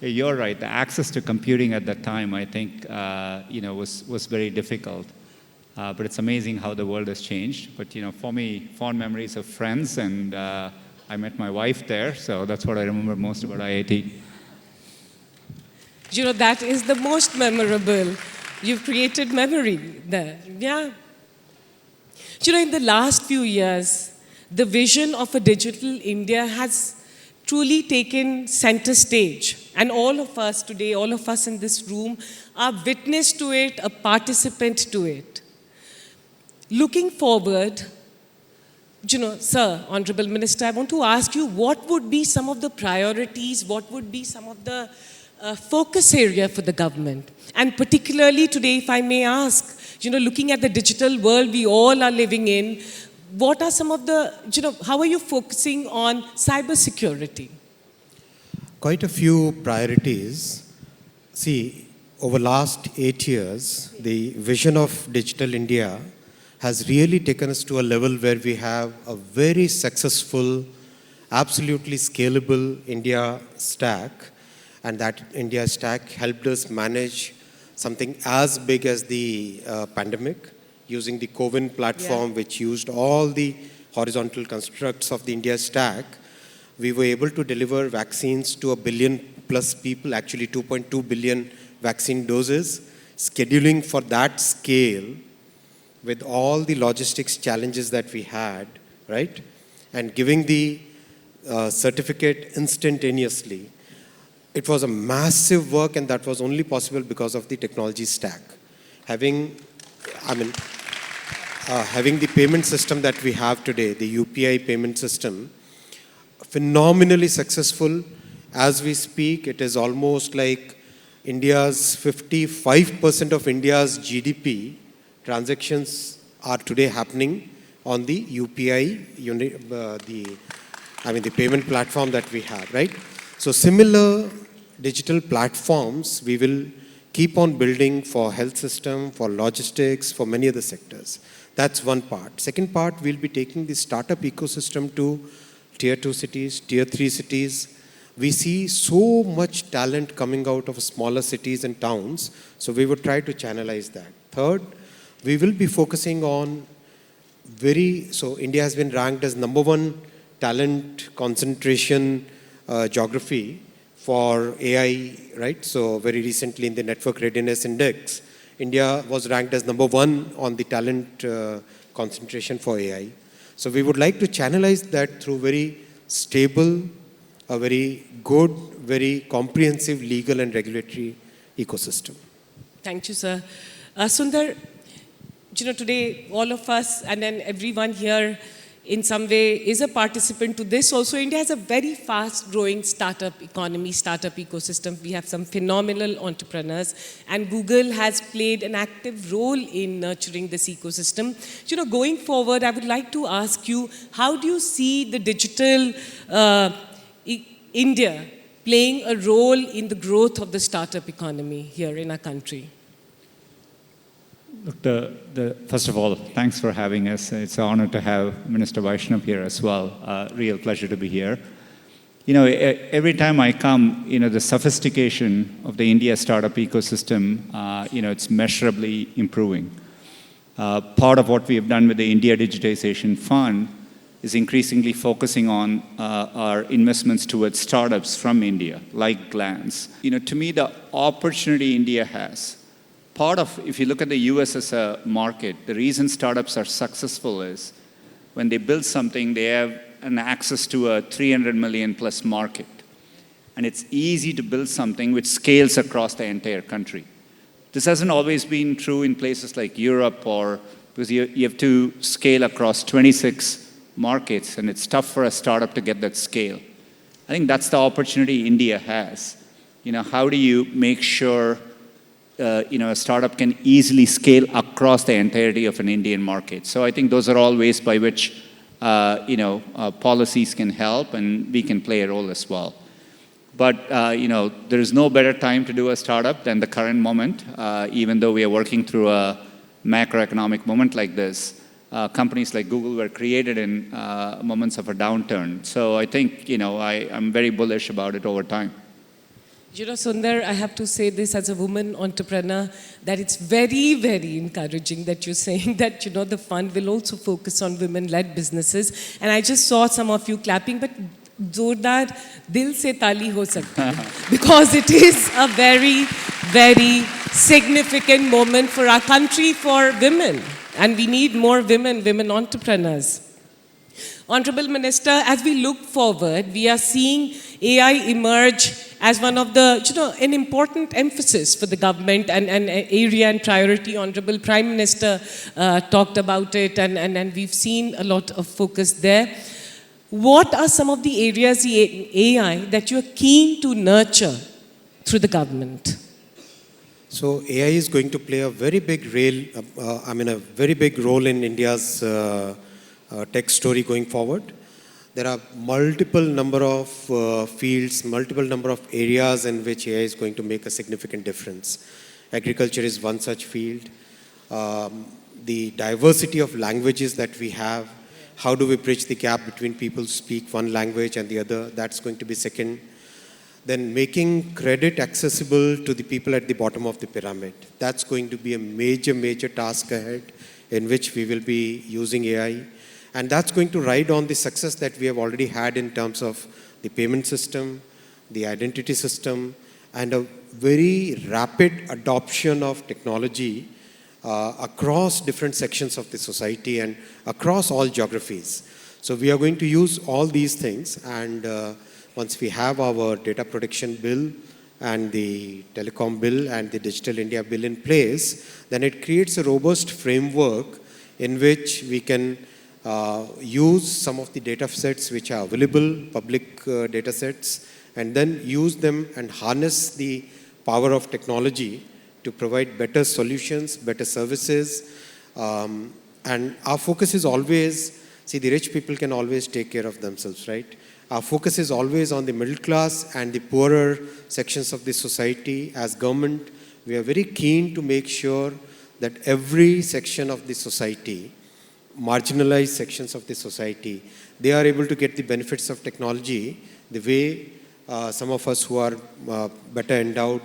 Speaker 23: you're right. The access to computing at that time, I think, was very difficult. But it's amazing how the world has changed. But for me, fond memories of friends, and I met my wife there, so that's what I remember most about IIT.
Speaker 7: That is the most memorable. You've created memory there. Yeah. In the last few years, the vision of a digital India has truly taken center stage. And all of us today, all of us in this room, are witness to it, a participant to it. Looking forward, Sir, Honorable Minister, I want to ask you, what would be some of the priorities, what would be some of the focus area for the government? And particularly today, if I may ask, looking at the digital world we all are living in, what are some of the, how are you focusing on cybersecurity?
Speaker 12: quite a few priorities. See, over last 8 years, the vision of Digital India has really taken us to a level where we have a very successful, absolutely scalable India stack. And that India stack helped us manage something as big as the pandemic, using the CoWIN platform, which used all the horizontal constructs of the India stack. We were able to deliver vaccines to 1 billion plus people, actually 2.2 billion vaccine doses. Scheduling for that scale with all the logistics challenges that we had, right? And giving the certificate instantaneously. It was a massive work, and that was only possible because of the technology stack. Having the payment system that we have today, the UPI payment system, phenomenally successful. As we speak, it is almost like India's 55% of India's GDP transactions are today happening on the UPI, the payment platform that we have, right? So similar digital platforms we will keep on building for health system, for logistics, for many other sectors. That's one part. Second part, we'll be taking the startup ecosystem to tier 2 cities, tier 3 cities. We see so much talent coming out of smaller cities and towns, so we would try to channelize that. Third, we will be focusing on so India has been ranked as #1 talent concentration geography for AI, right? So very recently in the Network Readiness Index, India was ranked as #1 on the talent concentration for AI. So we would like to channelize that through very stable, a very good, very comprehensive legal and regulatory ecosystem.
Speaker 7: Thank you, sir. Sundar, today all of us and then everyone here in some way is a participant to this. Also, India has a very fast-growing startup economy, startup ecosystem. We have some phenomenal entrepreneurs, and Google has played an active role in nurturing this ecosystem. Going forward, I would like to ask you, how do you see the digital India playing a role in the growth of the startup economy here in our country?
Speaker 23: Look, first of all, thanks for having us. It's an honor to have Minister Vaishnav here as well. Real pleasure to be here. Every time I come, the sophistication of the India startup ecosystem, it's measurably improving. Part of what we have done with the India Digitization Fund is increasingly focusing on our investments towards startups from India, like Glance. To me, the opportunity India has, part of, if you look at the US as a market, the reason startups are successful is when they build something, they have an access to a 300 million plus market. And it's easy to build something which scales across the entire country. This hasn't always been true in places like Europe, because you have to scale across 26 markets, and it's tough for a startup to get that scale. I think that's the opportunity India has. How do you make sure a startup can easily scale across the entirety of an Indian market? So I think those are all ways by which policies can help, and we can play a role as well. But there is no better time to do a startup than the current moment, even though we are working through a macroeconomic moment like this. Companies like Google were created in moments of a downturn. So I think, I'm very bullish about it over time.
Speaker 7: Sundar, I have to say this as a woman entrepreneur, that it's very, very encouraging that you're saying that, the fund will also focus on women-led businesses. And I just saw some of you clapping, but zordar dil se tali ho sakti hai, because it is a very, very significant moment for our country, for women. And we need more women entrepreneurs. Honorable Minister, as we look forward, we are seeing AI emerge as one of the, an important emphasis for the government and area and priority. Honorable Prime Minister talked about it, and we've seen a lot of focus there. What are some of the areas in AI that you're keen to nurture through the government?
Speaker 12: So AI is going to play a very big role in India's tech story going forward. there are multiple number of fields, multiple number of areas in which AI is going to make a significant difference. Agriculture is one such field. The diversity of languages that we have, how do we bridge the gap between people who speak one language and the other, that's going to be second. Then making credit accessible to the people at the bottom of the pyramid. That's going to be a major task ahead in which we will be using AI. And that's going to ride on the success that we have already had in terms of the payment system, the identity system, and a very rapid adoption of technology across different sections of the society and across all geographies. So we are going to use all these things, and once we have our data protection bill and the telecom bill and the Digital India bill in place, then it creates a robust framework in which we can use some of the data sets which are available, public data sets, and then use them and harness the power of technology to provide better solutions, better services. And our focus is always, see, the rich people can always take care of themselves, right? Our focus is always on the middle class and the poorer sections of the society. As government, we are very keen to make sure that every section of the society, marginalized sections of the society, they are able to get the benefits of technology the way some of us who are better endowed,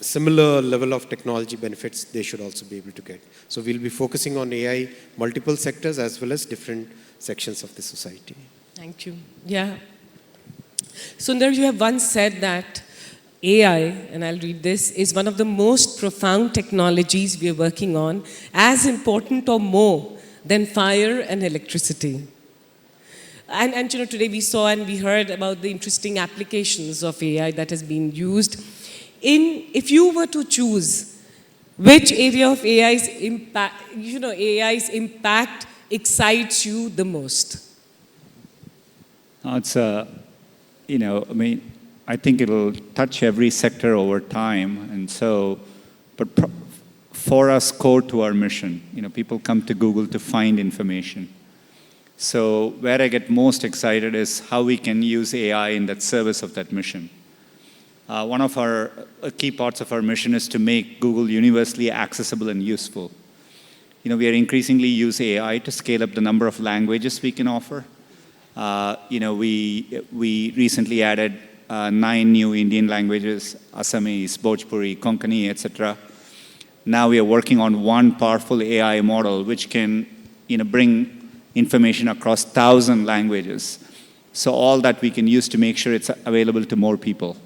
Speaker 12: similar level of technology benefits they should also be able to get. So we'll be focusing on AI, multiple sectors as well as different sections of the society.
Speaker 7: Thank you. Yeah. Sundar, you have once said that AI, and I'll read this, is one of the most profound technologies we are working on, as important or more than fire and electricity. And today we saw and we heard about the interesting applications of AI that has been used. If you were to choose which area of AI's impact excites you the most?
Speaker 23: It's I think it'll touch every sector over time, and so, but for us, core to our mission, people come to Google to find information. So where I get most excited is how we can use AI in that service of that mission. One of our key parts of our mission is to make Google universally accessible and useful. We are increasingly use AI to scale up the number of languages we can offer. We recently added 9 new Indian languages, Assamese, Bhojpuri, Konkani, etc. Now we are working on one powerful AI model which can bring information across 1,000 languages. So all that we can use to make sure it's available to more people.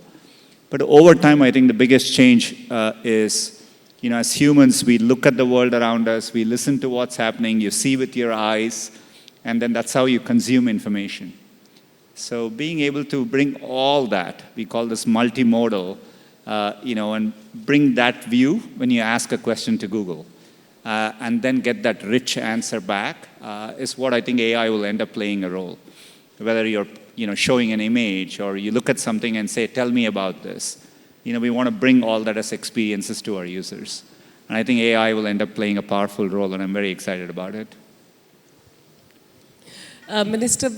Speaker 23: But over time, I think the biggest change is, as humans, we look at the world around us, we listen to what's happening, you see with your eyes, and then that's how you consume information. So being able to bring all that, we call this multimodal, and bring that view when you ask a question to Google, and then get that rich answer back, is what I think AI will end up playing a role. Whether you're showing an image or you look at something and say, tell me about this. We want to bring all that as experiences to our users. And I think AI will end up playing a powerful role, and I'm very excited about it.
Speaker 7: Minister,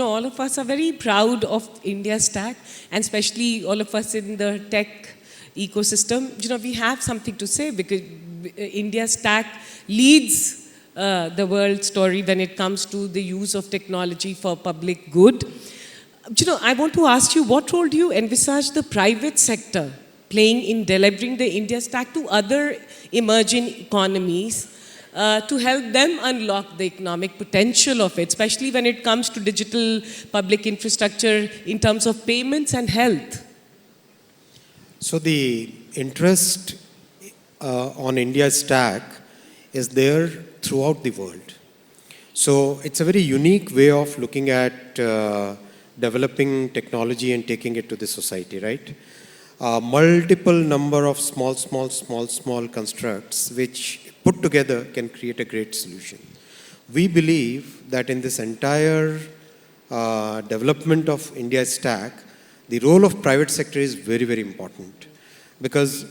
Speaker 7: all of us are very proud of India Stack, and especially all of us in the tech ecosystem. We have something to say because India Stack leads the world story when it comes to the use of technology for public good. I want to ask you, what role do you envisage the private sector playing in delivering the India Stack to other emerging economies to help them unlock the economic potential of it, especially when it comes to digital public infrastructure in terms of payments and health?
Speaker 12: So the interest on India Stack is there throughout the world. So it's a very unique way of looking at developing technology and taking it to the society, right? Multiple number of small constructs which put together can create a great solution. We believe that in this entire development of India Stack, the role of private sector is very, very important, because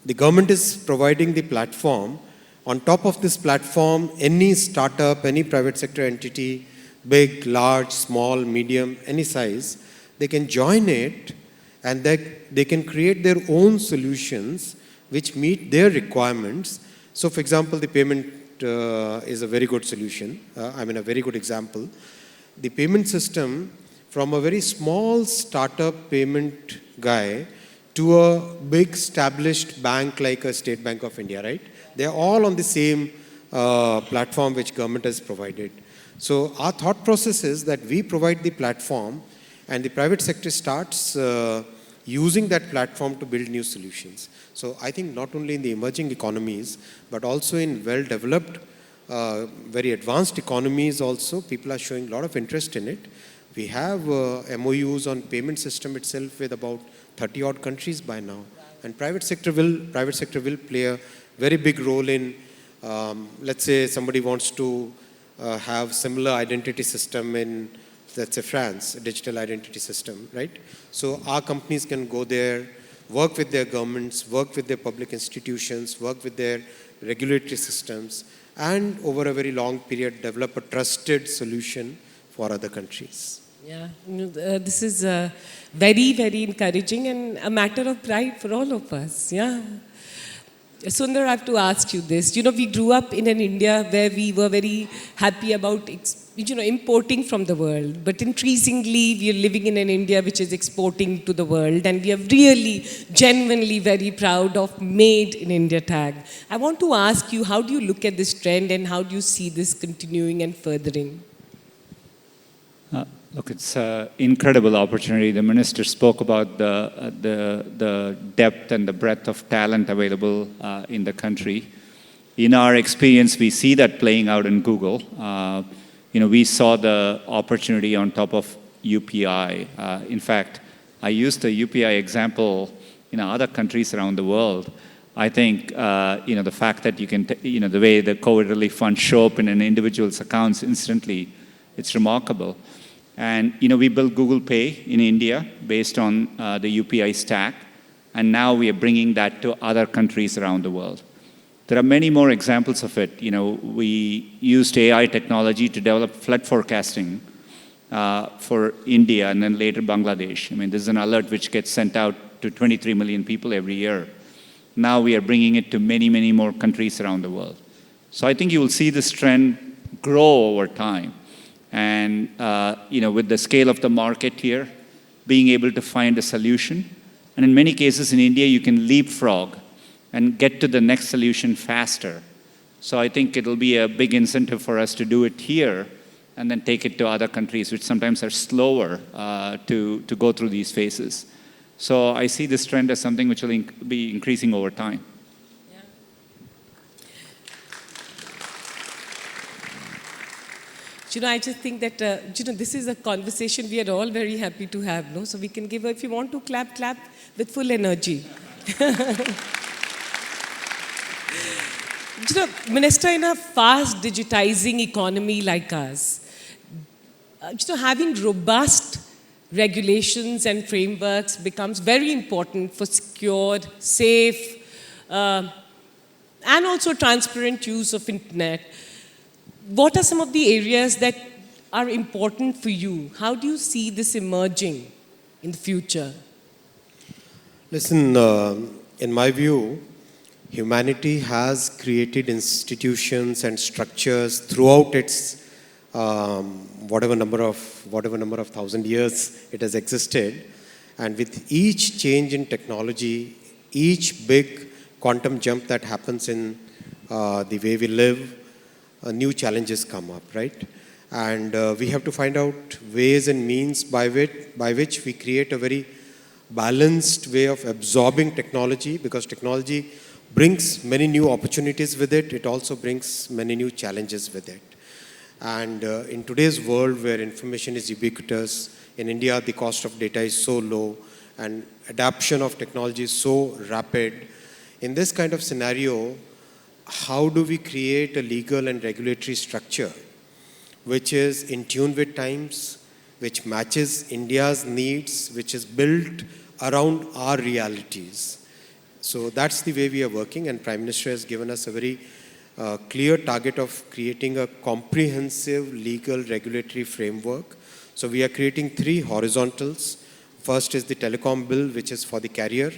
Speaker 12: the government is providing the platform. On top of this platform, any startup, any private sector entity, big, large, small, medium, any size, they can join it and they can create their own solutions which meet their requirements. So for example, the payment is a very good solution, a very good example. The payment system, from a very small startup payment guy to a big established bank like a State Bank of India, right? They're all on the same platform which government has provided. So our thought process is that we provide the platform and the private sector starts using that platform to build new solutions. So I think not only in the emerging economies, but also in well-developed, very advanced economies also, people are showing a lot of interest in it. We have MOUs on payment system itself with about 30 odd countries by now. And private sector will play a very big role in, let's say somebody wants to have similar identity system in, let's say France, a digital identity system, right? So our companies can go there, work with their governments, work with their public institutions, work with their regulatory systems, and over a very long period develop a trusted solution for other countries.
Speaker 7: Yeah, this is very, very encouraging and a matter of pride for all of us. Yeah. Sundar, I have to ask you this. We grew up in an India where we were very happy about importing from the world. But increasingly, we are living in an India which is exporting to the world. And we are really, genuinely very proud of Made in India tag. I want to ask you, how do you look at this trend and how do you see this continuing and furthering?
Speaker 23: Look, it's an incredible opportunity. The minister spoke about the depth and the breadth of talent available in the country. In our experience, we see that playing out in Google. We saw the opportunity on top of UPI. In fact, I used the UPI example in other countries around the world. I think, the fact that you can, the way the COVID relief funds show up in an individual's accounts instantly, it's remarkable. And, we built Google Pay in India based on the UPI stack. And now we are bringing that to other countries around the world. There are many more examples of it. We used AI technology to develop flood forecasting for India and then later Bangladesh. This is an alert which gets sent out to 23 million people every year. Now we are bringing it to many, many more countries around the world. So I think you will see this trend grow over time. And, with the scale of the market here, being able to find a solution. And in many cases in India, you can leapfrog and get to the next solution faster. So I think it'll be a big incentive for us to do it here and then take it to other countries, which sometimes are slower to go through these phases. So I see this trend as something which will be increasing over time.
Speaker 7: I just think that, this is a conversation we are all very happy to have, no? So we can give, if you want to clap, clap with full energy. Minister, in a fast digitizing economy like us, having robust regulations and frameworks becomes very important for secure, safe, and also transparent use of internet. What are some of the areas that are important for you? How do you see this emerging in the future?
Speaker 12: Listen, in my view, humanity has created institutions and structures throughout its whatever number of 1,000 years it has existed. And with each change in technology, each big quantum jump that happens in the way we live, new challenges come up, right? And we have to find out ways and means by which we create a very balanced way of absorbing technology, because technology brings many new opportunities with it. It also brings many new challenges with it. And in today's world where information is ubiquitous, in India the cost of data is so low and adoption of technology is so rapid. In this kind of scenario, how do we create a legal and regulatory structure which is in tune with times, which matches India's needs, which is built around our realities? So that's the way we are working, and Prime Minister has given us a very a clear target of creating a comprehensive legal regulatory framework. So we are creating 3 horizontals. First is the telecom bill, which is for the carrier.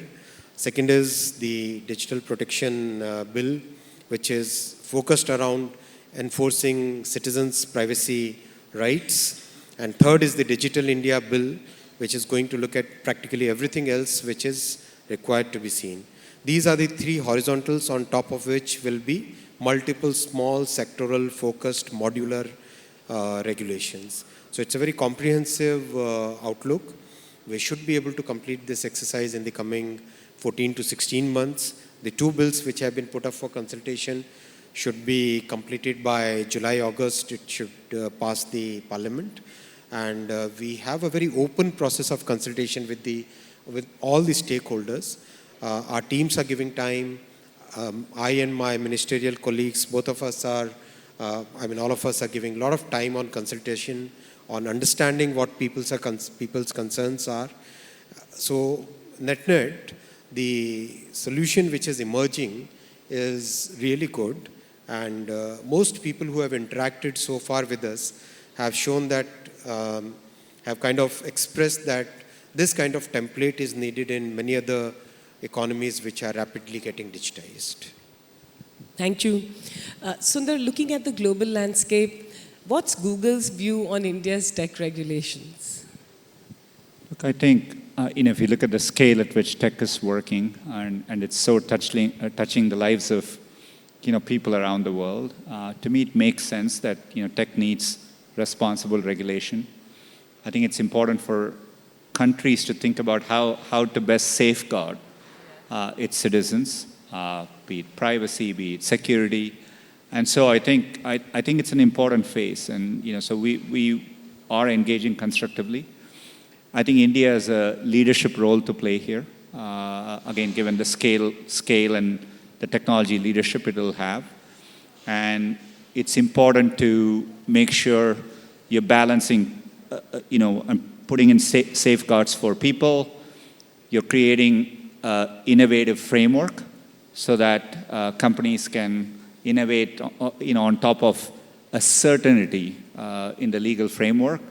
Speaker 12: Second is the digital protection bill, which is focused around enforcing citizens' privacy rights. And third is the Digital India bill, which is going to look at practically everything else which is required to be seen. These are the 3 horizontals, on top of which will be multiple small sectoral focused modular regulations. So it's a very comprehensive outlook. We should be able to complete this exercise in the coming 14 to 16 months. The 2 bills which have been put up for consultation should be completed by July, August. It should pass the parliament. And we have a very open process of consultation with all the stakeholders. Our teams are giving time. I and my ministerial colleagues, both of us are, all of us are giving a lot of time on consultation, on understanding what people's concerns are. So net, the solution which is emerging is really good. And most people who have interacted so far with us have shown that, have kind of expressed that this kind of template is needed in many other economies which are rapidly getting digitized.
Speaker 7: Thank you. Sundar, looking at the global landscape, what's Google's view on India's tech regulations?
Speaker 23: Look, I think, if you look at the scale at which tech is working, and it's so touching the lives of, people around the world, to me it makes sense that, tech needs responsible regulation. I think it's important for countries to think about how to best safeguard its citizens, be it privacy, be it security. And so I think it's an important phase. And so we are engaging constructively. I think India has a leadership role to play here. Again, given the scale and the technology leadership it will have. And it's important to make sure you're balancing, and putting in safeguards for people. You're creating innovative framework so that companies can innovate, on top of a certainty in the legal framework.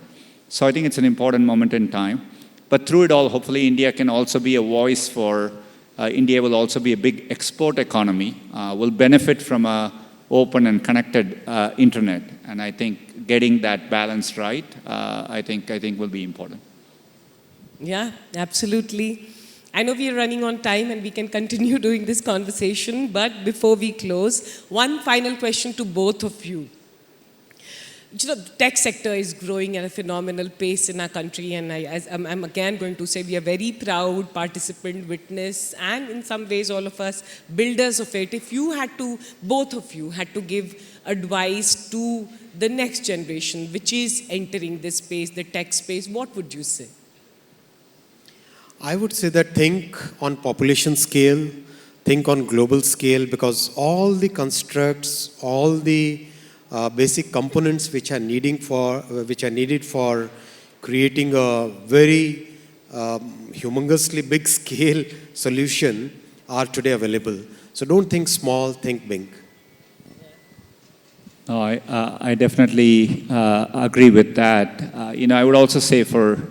Speaker 23: So I think it's an important moment in time. But through it all, hopefully India can also be a voice for, India will also be a big export economy, will benefit from a open and connected internet. And I think getting that balance right, I think will be important.
Speaker 7: Yeah, absolutely. I know we are running on time and we can continue doing this conversation, but before we close, one final question to both of you. The tech sector is growing at a phenomenal pace in our country, and I'm again going to say we are very proud participant, witness, and in some ways all of us builders of it. If you had to, both of you had to give advice to the next generation which is entering this space, the tech space, what would you say?
Speaker 12: I would say that think on population scale, think on global scale, because all the constructs, all the basic components which are needed for creating a very humongously big scale solution are today available. So don't think small, think big.
Speaker 23: No, I definitely agree with that. I would also say for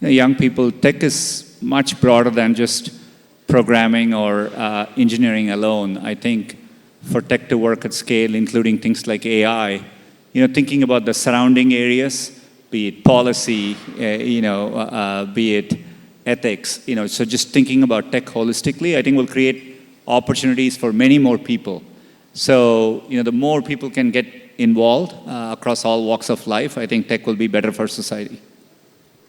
Speaker 23: young people, tech is much broader than just programming or engineering alone. I think for tech to work at scale, including things like AI, thinking about the surrounding areas, be it policy, be it ethics, so just thinking about tech holistically, I think will create opportunities for many more people. So, the more people can get involved across all walks of life, I think tech will be better for society.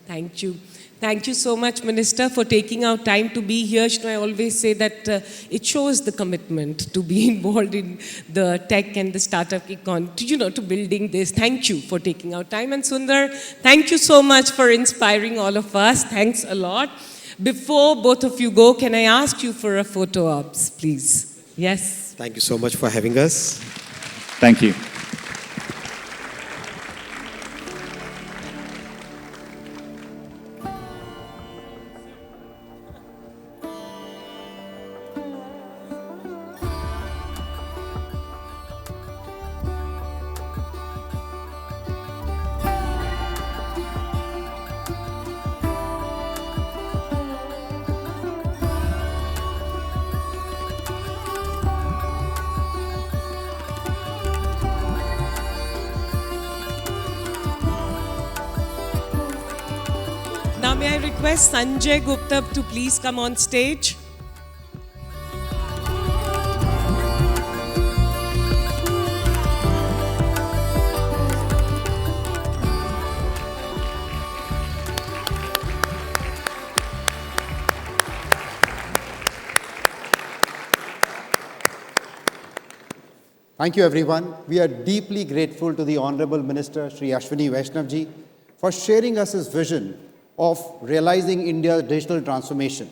Speaker 7: Thank you. Thank you so much, Minister, for taking out time to be here. I always say that it shows the commitment to be involved in the tech and the startup econ, to building this. Thank you for taking out time. And Sundar, thank you so much for inspiring all of us. Thanks a lot. Before both of you go, can I ask you for a photo ops, please? Yes.
Speaker 12: Thank you so much for having us.
Speaker 23: Thank you.
Speaker 7: May I request Sanjay Gupta to please come on stage?
Speaker 11: Thank you, everyone. We are deeply grateful to the Honorable Minister, Shri Ashwini Vaishnavji, for sharing us his vision of realizing India's digital transformation.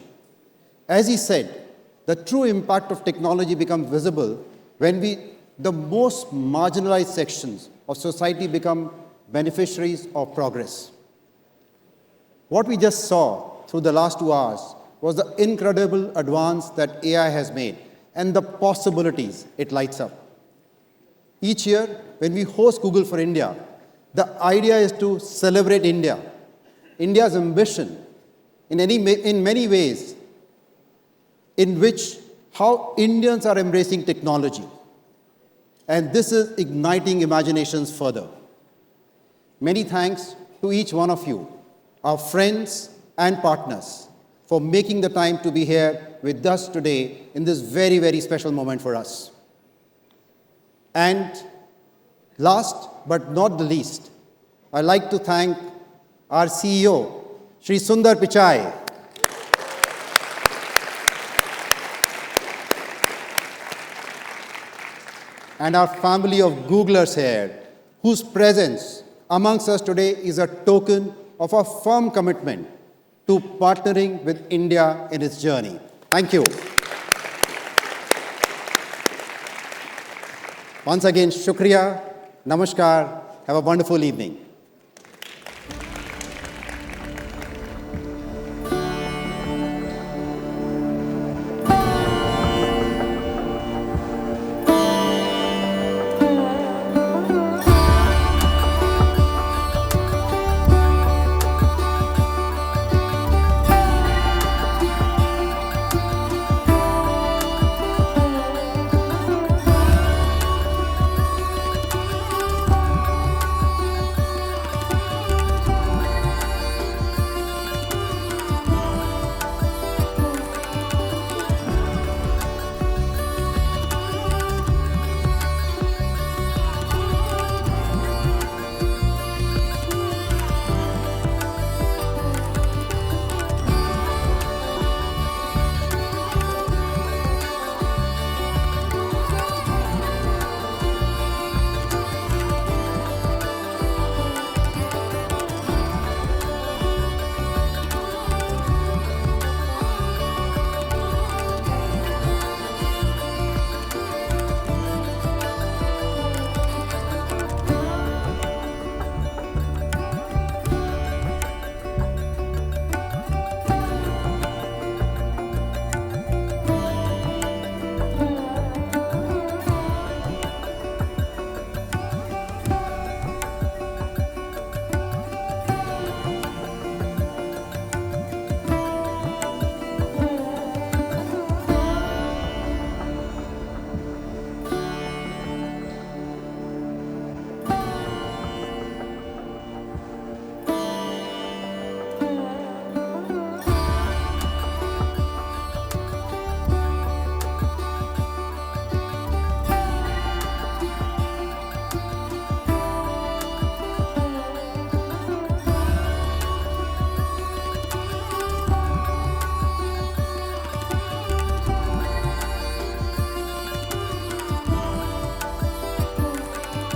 Speaker 11: As he said, the true impact of technology becomes visible when the most marginalized sections of society become beneficiaries of progress. What we just saw through the last 2 hours was the incredible advance that AI has made and the possibilities it lights up. Each year, when we host Google for India, the idea is to celebrate India, India's ambition in many ways, in which how Indians are embracing technology. And this is igniting imaginations further. Many thanks to each one of you, our friends and partners, for making the time to be here with us today in this very, very special moment for us. And last but not the least, I'd like to thank our CEO, Shri Sundar Pichai, and our family of Googlers here, whose presence amongst us today is a token of our firm commitment to partnering with India in its journey. Thank you. Once again, shukriya, namaskar, have a wonderful evening.